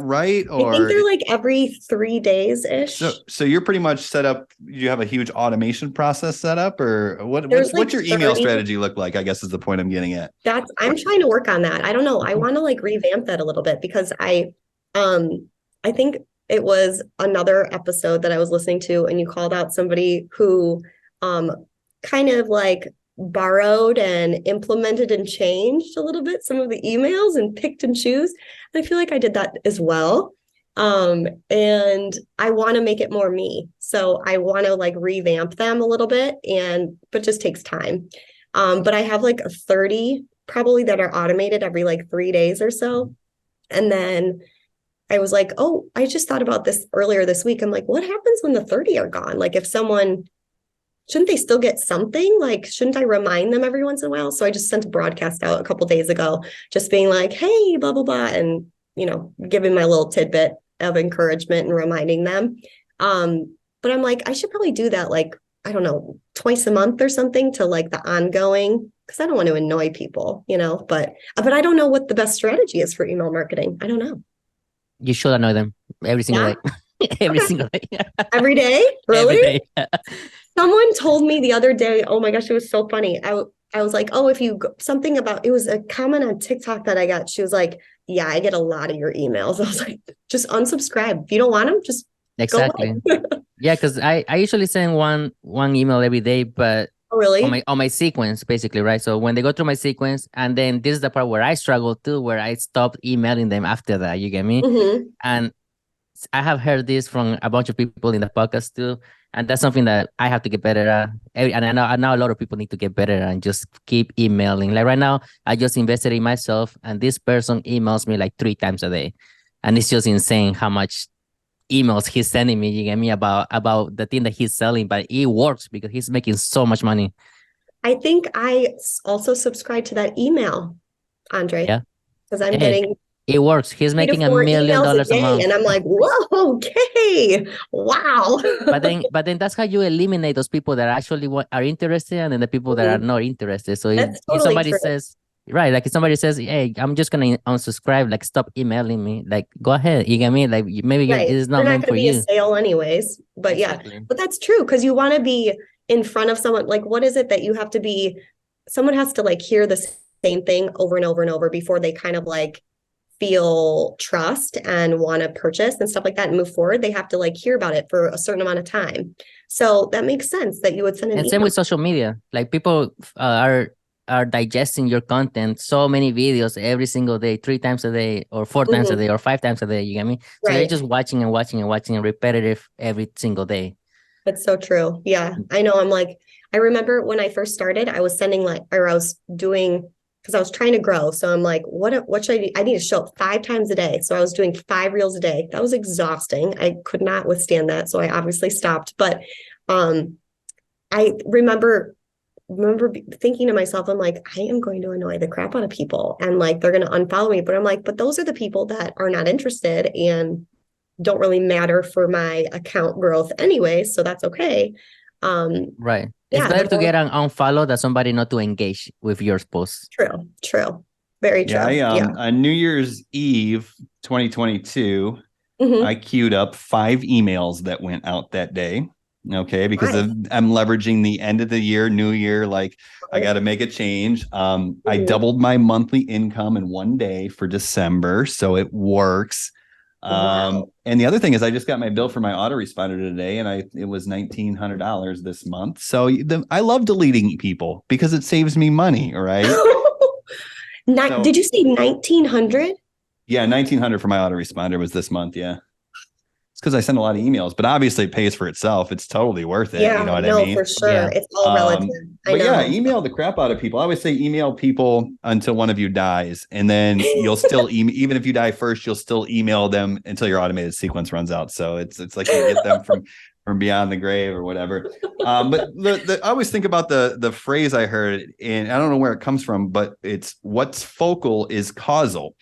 right? Or I think they're every 3 days ish. So you're pretty much set up. You have a huge automation process set up, or what's your email strategy look like? I guess is the point I'm getting at. I'm trying to work on that. I don't know. I want to revamp that a little bit because I think it was another episode that I was listening to, and you called out somebody who kind of borrowed and implemented and changed a little bit some of the emails and picked and choose. And I feel like I did that as well. And I want to make it more me. So I want to revamp them a little bit, but just takes time. But I have 30 probably that are automated every 3 days or so. And then I was I just thought about this earlier this week. I'm what happens when the 30 are gone? If someone, shouldn't they still get something? Shouldn't I remind them every once in a while? So I just sent a broadcast out a couple of days ago, just being hey, blah, blah, blah. And, giving my little tidbit of encouragement and reminding them. But I'm I should probably do that, I don't know, twice a month or something to the ongoing, because I don't want to annoy people, but I don't know what the best strategy is for email marketing. I don't know. You should annoy them every single day. Every single day. Every day? Really? Every day. Someone told me the other day, oh my gosh, it was so funny. I was if you something about, it was a comment on TikTok that I got. She was yeah, I get a lot of your emails. I was just unsubscribe. If you don't want them, just exactly. Yeah, because I usually send one email every day, but oh, really? On my sequence, basically, right? So when they go through my sequence, and then this is the part where I struggle too, where I stopped emailing them after that. You get me? And I have heard this from a bunch of people in the podcast too, and that's something that I have to get better at. And I know a lot of people need to get better at and just keep emailing. Right now, I just invested in myself, and this person emails me 3 times a day, and it's just insane how much emails he's sending me, you get me, about the thing that he's selling, but it works because he's making so much money. I think I also subscribe to that email, Andre. Yeah, because I'm getting. It works. He's making $1 million a month, and I'm whoa, okay, wow. but then that's how you eliminate those people that actually are interested, and then the people that are not interested. So if somebody says, right, if somebody says, hey, I'm just gonna unsubscribe, stop emailing me, go ahead, you get me, maybe it is not meant for you. Be a sale anyways, but exactly. Yeah, but that's true, because you want to be in front of someone, like what is it that you have to be, someone has to like hear the same thing over and over and over before they kind of like feel trust and want to purchase and stuff like that and move forward. They have to like hear about it for a certain amount of time. So that makes sense that you would send an And same email. with social media. Like people are digesting your content, so many videos every single day, 3 times a day, or 4 times a day, or 5 times a day. You get me? So they're Right. just watching and watching and watching and repetitive every single day. That's so true. Yeah, I know. I'm like, I remember when I first started, I was sending like, or I was doing, because I was trying to grow. So I'm like, what should I do? I need to show up 5 times a day. So I was doing 5 reels a day. That was exhausting. I could not withstand that. So I obviously stopped. But I remember thinking to myself, I'm like, I am going to annoy the crap out of people and like they're going to unfollow me. But I'm like, but those are the people that are not interested and don't really matter for my account growth anyway. So that's okay. Right. Yeah, It's better the to more- get an unfollow than somebody not to engage with your posts. True. Very true. Yeah, on New Year's Eve 2022, Mhm. I queued up 5 emails that went out that day. Okay, because Right. I'm leveraging the end of the year, new year, like I got to make a change. I Mhm. doubled my monthly income in one day for December, so it works. Wow. And the other thing is I just got my bill for my autoresponder today, and it was $1,900 this month. So I love deleting people because it saves me money, right? So- Did you say 1900? Yeah, 1,900 for my autoresponder was this month. Yeah. It's because I send a lot of emails, but obviously it pays for itself. It's totally worth it. Yeah, You know what no, I mean? for sure. Yeah. It's all relative. I But know. yeah, email the crap out of people. I always say email people until one of you dies, and then you'll still even if you die first, you'll still email them until your automated sequence runs out. So it's like you get them from beyond the grave or whatever. But I always think about the phrase I heard, and I don't know where it comes from, but it's what's focal is causal.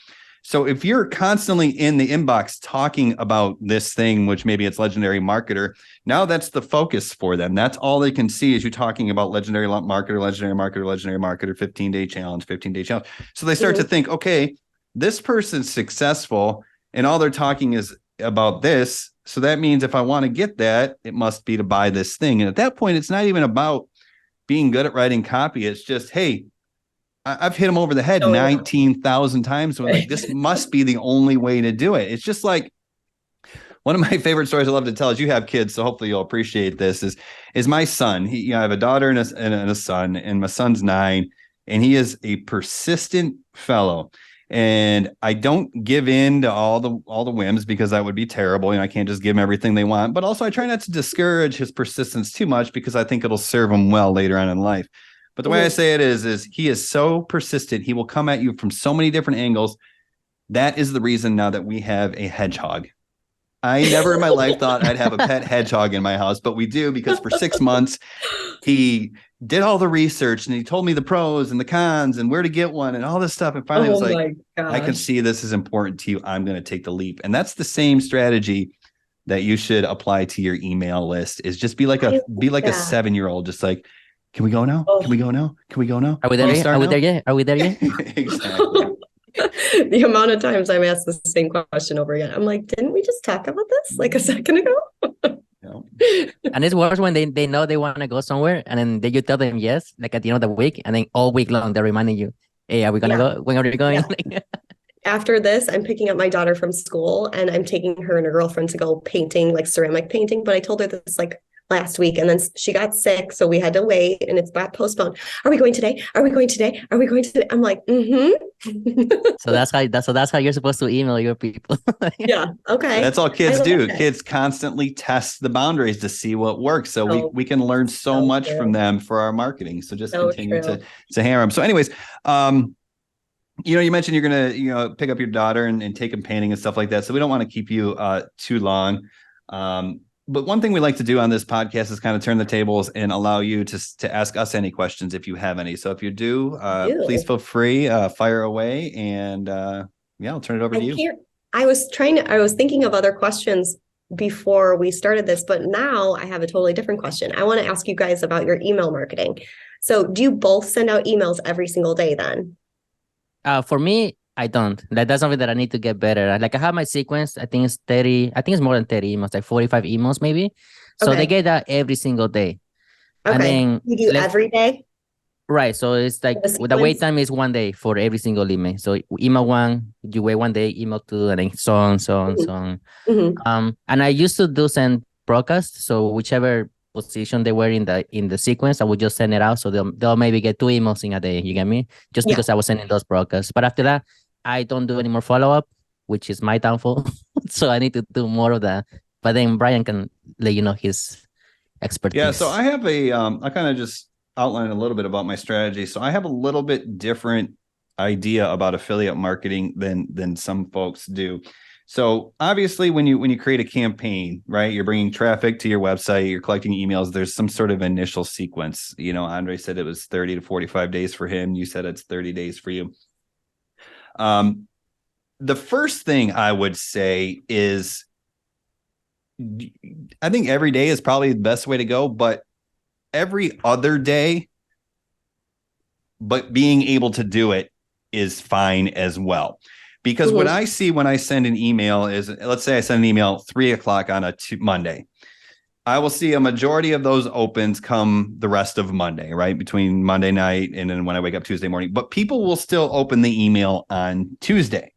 So if you're constantly in the inbox talking about this thing, which maybe it's Legendary Marketer, now that's the focus for them. That's all they can see is you talking about Legendary Marketer, Legendary Marketer, Legendary Marketer, 15-day challenge, 15-day challenge. So they start to think, okay, this person's successful and all they're talking is about this. So that means if I want to get that, it must be to buy this thing. And at that point, it's not even about being good at writing copy. It's just, hey, I've hit him over the head 19,000 times. So like, this must be the only way to do it. It's just like one of my favorite stories I love to tell is you have kids, so hopefully you'll appreciate this. Is my son? I have a daughter and a son, and my son's 9, and he is a persistent fellow. And I don't give in to all the whims because that would be terrible. I can't just give them everything they want. But also, I try not to discourage his persistence too much because I think it'll serve him well later on in life. But the way I say it is he is so persistent. He will come at you from so many different angles. That is the reason now that we have a hedgehog. I never in my life thought I'd have a pet hedgehog in my house, but we do because for 6 months, he did all the research and he told me the pros and the cons and where to get one and all this stuff. And finally, I was like, I can see this is important to you. I'm going to take the leap. And that's the same strategy that you should apply to your email list is just be like a 7-year-old, just like, can we go now? Can we go now? Can we go now? Are we there yet? Are we there yet? Are we there yet? Exactly. The amount of times I'm asked the same question over again. I'm like, didn't we just talk about this like a second ago? No. And it's worse when they know they want to go somewhere and then you tell them yes, like at the end of the week, and then all week long they're reminding you, hey, are we gonna go? When are we going? After this, I'm picking up my daughter from school and I'm taking her and her girlfriend to go painting, like ceramic painting. But I told her this like last week and then she got sick. So we had to wait and it's got postponed. Are we going today? Are we going today? Are we going today? I'm like, So that's how you're supposed to email your people. Yeah. Okay. That's all kids I do. love it. Kids constantly test the boundaries to see what works. So So- we can learn so so much true. from them for our marketing. So just So continue true. to hammer them. So anyways, you mentioned you're going to, pick up your daughter and take them painting and stuff like that. So we don't want to keep you too long. But one thing we like to do on this podcast is kind of turn the tables and allow you to ask us any questions if you have any. So if you do, please feel free, fire away, and I'll turn it over to you. I was thinking of other questions before we started this, but now I have a totally different question. I want to ask you guys about your email marketing. So do you both send out emails every single day then? For me, I don't. That's something that I need to get better at. Like I have my sequence. I think it's 30. I think it's more than 30 emails, like 45 emails maybe. So Okay. they get that every single day. And Okay. then You do every day? right. So it's like The the wait sequence? time is 1 day for every single email. So email one, you wait 1 day, email two, and then so on, so on, so on. Mhm. And I used to do send broadcast. So whichever position they were in the sequence, I would just send it out. So they'll maybe get 2 emails in a day. You get me? Just Yeah. because I was sending those broadcasts. But after that, I don't do any more follow up, which is my downfall. So I need to do more of that. But then Brian can let you know his expertise. Yeah, so I have I kind of just outlined a little bit about my strategy. So I have a little bit different idea about affiliate marketing than some folks do. So obviously when you create a campaign, right, you're bringing traffic to your website, you're collecting emails, there's some sort of initial sequence. You know, Andre said it was 30 to 45 days for him. You said it's 30 days for you. The first thing I would say is I think every day is probably the best way to go, but every other day, but being able to do it is fine as well. Because what I see when I send an email is, let's say I send an email 3:00 on a Monday. I will see a majority of those opens come the rest of Monday, right? Between Monday night and then when I wake up Tuesday morning. But people will still open the email on Tuesday.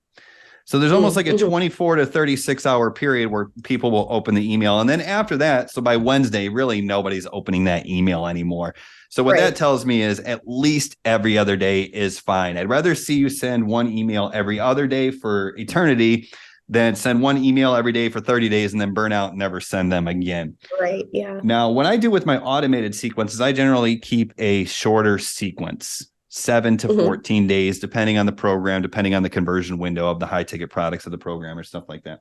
So there's almost like a 24 to 36 hour period where people will open the email. And then after that, so by Wednesday, really nobody's opening that email anymore. So what that tells me is at least every other day is fine. I'd rather see you send one email every other day for eternity than send one email every day for 30 days and then burn out and never send them again. Right. Yeah. Now, what I do with my automated sequences, I generally keep a shorter sequence. 7 to 14 days, depending on the program, depending on the conversion window of the high ticket products of the program or stuff like that.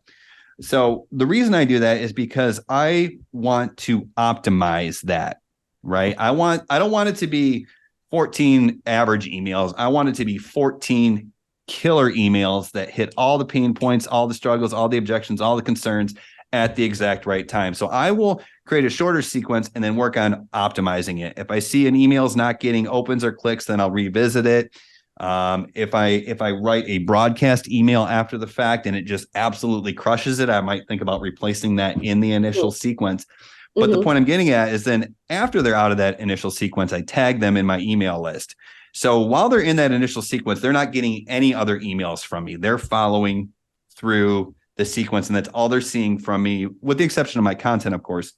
So the reason I do that is because I want to optimize that, right? I don't want it to be 14 average emails. I want it to be 14 killer emails that hit all the pain points, all the struggles, all the objections, all the concerns at the exact right time. So I will create a shorter sequence and then work on optimizing it. If I see an email is not getting opens or clicks, then I'll revisit it. If I write a broadcast email after the fact and it just absolutely crushes it, I might think about replacing that in the initial sequence. But the point I'm getting at is then after they're out of that initial sequence, I tag them in my email list. So while they're in that initial sequence, they're not getting any other emails from me. They're following through the sequence, and that's all they're seeing from me, with the exception of my content, of course,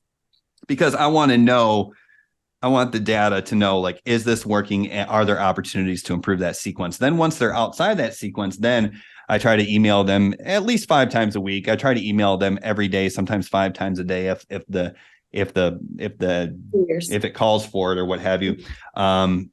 because I want the data to know, like, is this working? Are there opportunities to improve that sequence? Then once they're outside that sequence, then I try to email them at least 5 times a week. I try to email them every day, sometimes 5 times a day if it calls for it or what have you. And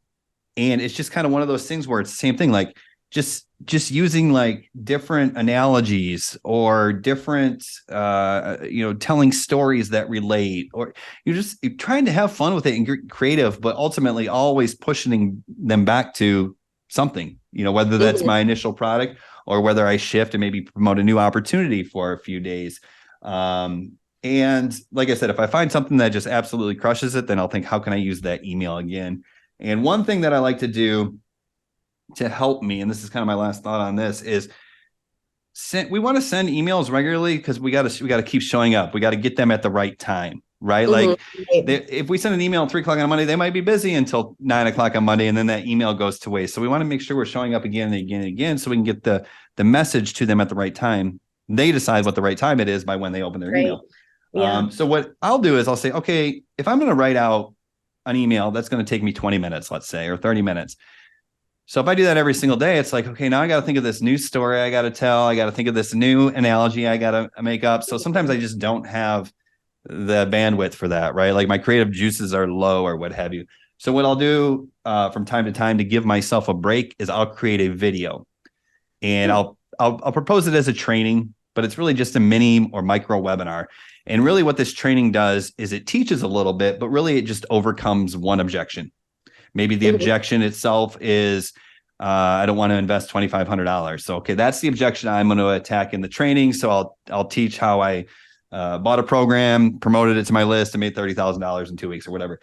it's just kind of one of those things where it's the same thing, like just using like different analogies or different, telling stories that relate, or you're trying to have fun with it and get creative, but ultimately always pushing them back to something, whether that's my initial product or whether I shift and maybe promote a new opportunity for a few days. And like I said, if I find something that just absolutely crushes it, then I'll think, how can I use that email again? And one thing that I like to do to help me, and this is kind of my last thought on this, is we want to send emails regularly because we got to keep showing up. We got to get them at the right time, right? Like if we send an email at 3:00 on Monday, they might be busy until 9:00 on Monday, and then that email goes to waste. So we want to make sure we're showing up again and again and again, so we can get the message to them at the right time. They decide what the right time it is by when they open their email. Yeah. So what I'll do is I'll say, okay, if I'm going to write out an email that's going to take me 20 minutes, let's say, or 30 minutes. So if I do that every single day, it's like, okay, now I got to think of this new story I got to tell. I got to think of this new analogy I got to make up. So sometimes I just don't have the bandwidth for that, right? Like my creative juices are low or what have you. So what I'll do from time to time to give myself a break is I'll create a video, and I'll propose it as a training, but it's really just a mini or micro webinar. And really what this training does is it teaches a little bit, but really it just overcomes one objection. Maybe the objection itself is, I don't want to invest $2,500. So, okay, that's the objection I'm going to attack in the training. So I'll teach how I bought a program, promoted it to my list, and made $30,000 in 2 weeks or whatever.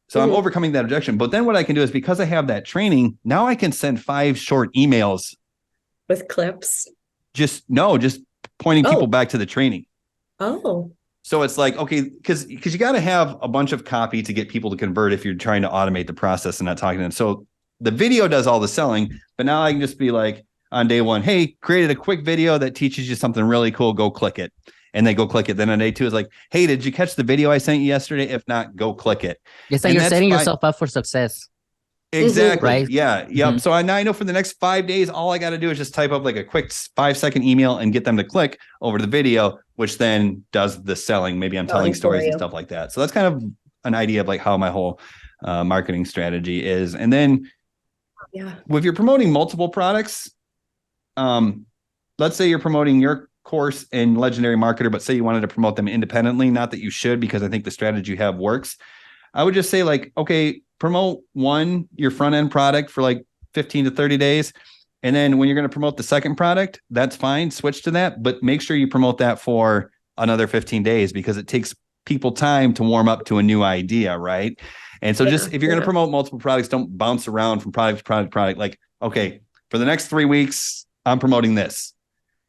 So I'm overcoming that objection. But then what I can do is, because I have that training, now I can send 5 short emails with clips. Just pointing people back to the training. Oh. So it's like, okay, because you got to have a bunch of copy to get people to convert if you're trying to automate the process and not talking to them. So the video does all the selling, but now I can just be like on day one, hey, created a quick video that teaches you something really cool. Go click it. And they go click it. Then on day two, it's like, hey, did you catch the video I sent you yesterday? If not, go click it. It's like And you're that's setting fine. yourself up for success. Exactly. Right? Yeah. Yep. Mhm. So now I know for the next 5 days, all I got to do is just type up like a quick 5-second email and get them to click over to the video, which then does the selling. Maybe I'm telling Selling for stories and you. stuff like that. So that's kind of an idea of like how my whole marketing strategy is. And then Yeah. if you're promoting multiple products, let's say you're promoting your course in Legendary Marketer, but say you wanted to promote them independently. Not that you should, because I think the strategy you have works. I would just say like, okay, promote your front end product for like 15 to 30 days. And then when you're going to promote the second product, that's fine. Switch to that, but make sure you promote that for another 15 days because it takes people time to warm up to a new idea. Right. And so just if you're going to promote multiple products, don't bounce around from product to product to product. Like, okay, for the next 3 weeks, I'm promoting this.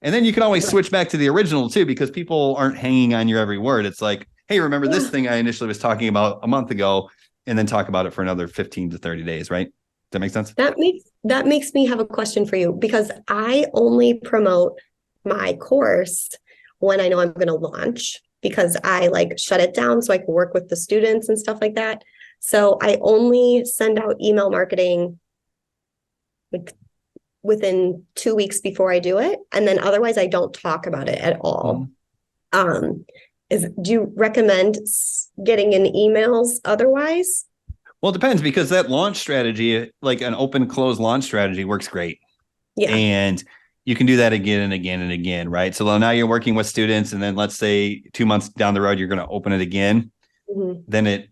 And then you can always switch back to the original too, because people aren't hanging on your every word. It's like, hey, remember this thing I initially was talking about a month ago, and then talk about it for another 15 to 30 days, right? Does that make sense? That makes me have a question for you because I only promote my course when I know I'm going to launch because I like shut it down so I can work with the students and stuff like that. So I only send out email marketing like within 2 weeks before I do it. And then otherwise I don't talk about it at all. Do you recommend getting in emails otherwise? Well, it depends because that launch strategy, like an open close launch strategy, works great. Yeah. And you can do that again and again and again, right? So now you're working with students, and then let's say 2 months down the road, you're going to open it again. Then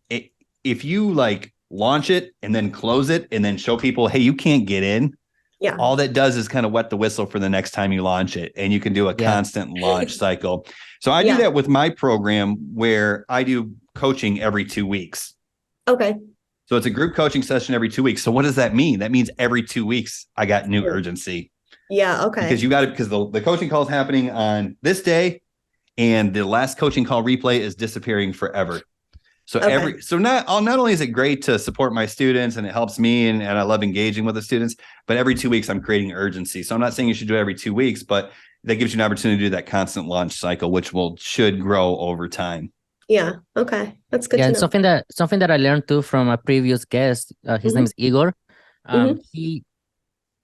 if you like launch it and then close it and then show people, hey, you can't get in. Yeah. All that does is kind of wet the whistle for the next time you launch it, and you can do a constant launch cycle. So I do that with my program where I do coaching every 2 weeks. Okay. So it's a group coaching session every 2 weeks. So what does that mean? That means every 2 weeks I got new urgency. Yeah. Okay. Because the coaching call is happening on this day, and the last coaching call replay is disappearing forever. So not only is it great to support my students and it helps me and I love engaging with the students, but every 2 weeks I'm creating urgency. So I'm not saying you should do it every 2 weeks, but that gives you an opportunity to do that constant launch cycle, which should grow over time. Yeah. Okay. That's good. Yeah, to and know. something that I learned too from a previous guest. His name is Igor.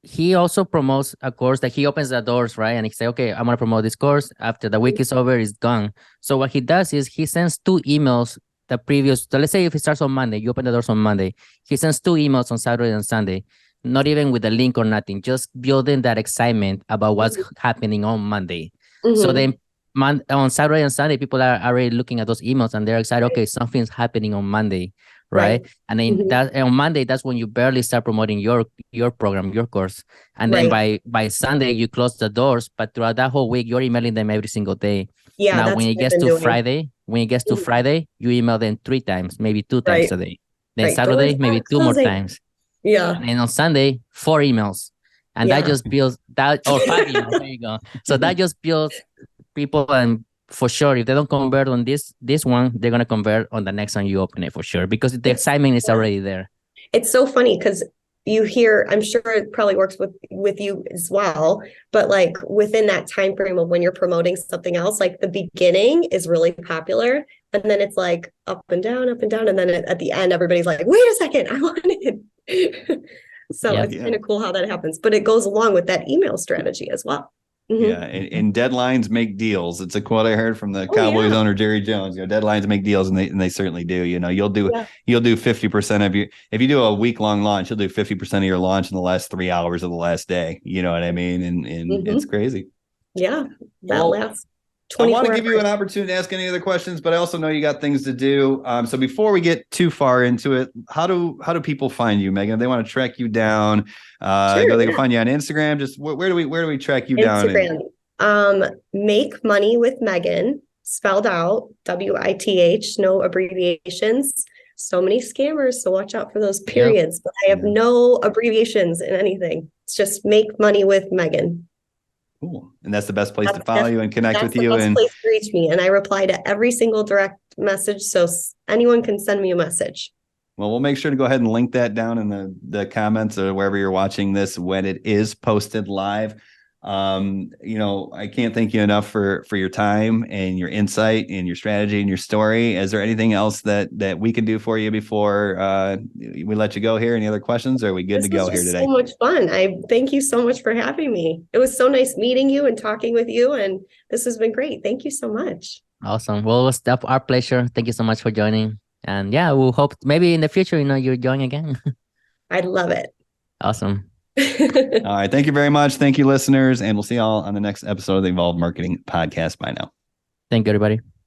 He also promotes a course that he opens the doors, right? And he say, okay, I'm gonna promote this course. After the week is over, it's gone. So what he does is he sends 2 emails. So let's say if it starts on Monday, you open the doors on Monday. He sends 2 emails on Saturday and Sunday, not even with a link or nothing, just building that excitement about what's happening on Monday. So then on Saturday and Sunday, people are already looking at those emails and they're excited. Okay, something's happening on Monday, right? And then on Monday, that's when you barely start promoting your program, your course. And then by Sunday, you close the doors. But throughout that whole week, you're emailing them every single day. Yeah. Now, when it gets to Friday, you email them 3 times, maybe 2 times a day. Then Saturday, maybe 2 more times. Yeah. And then on Sunday, 4 emails. And that just builds that, or 5 emails. There you go. So that just builds people, and for sure, if they don't convert on this one, they're gonna convert on the next one you open it for sure, because the excitement is already there. It's so funny because you hear, I'm sure it probably works with you as well, but like within that time frame of when you're promoting something else, like the beginning is really popular, and then it's like up and down, and then at the end, everybody's like, wait a second, I want it. So it's kind of cool how that happens, but it goes along with that email strategy as well. Yeah, and deadlines make deals. It's a quote I heard from the Cowboys owner Jerry Jones. Deadlines make deals, and they certainly do. You'll do 50% of if you do a week-long launch, you'll do 50% of your launch in the last 3 hours of the last day. You know what I mean? And it's crazy. Yeah, that lasts. I want to give you an opportunity to ask any other questions, but I also know you got things to do. So before we get too far into it, how do people find you, Megan? If they want to track you down, they can find you on Instagram. Just where do we track you down? Instagram. Make Money with Megan, spelled out WITH, no abbreviations. So many scammers, so watch out for those periods. But I have no abbreviations in anything. It's just Make Money with Megan. Cool. And that's the best place to That's follow def- you and connect That's with the you. best And place to reach me. And I reply to every single direct message. So anyone can send me a message. well, we'll make sure to go ahead and link that down in the comments or wherever you're watching this when it is posted live. I can't thank you enough for your time and your insight and your strategy and your story. Is there anything else that we can do for you before we let you go here? Any other questions? Or are we good to This was go here just today? so much fun. I thank you so much for having me. It was so nice meeting you and talking with you. And this has been great. Thank you so much. Awesome. Well, it's our pleasure. Thank you so much for joining. And yeah, we'll hope maybe in the future, you'll join again. I'd love it. Awesome. All right. Thank you very much. Thank you, listeners. And we'll see y'all on the next episode of the Evolved Marketing Podcast. Bye now. Thank you, everybody.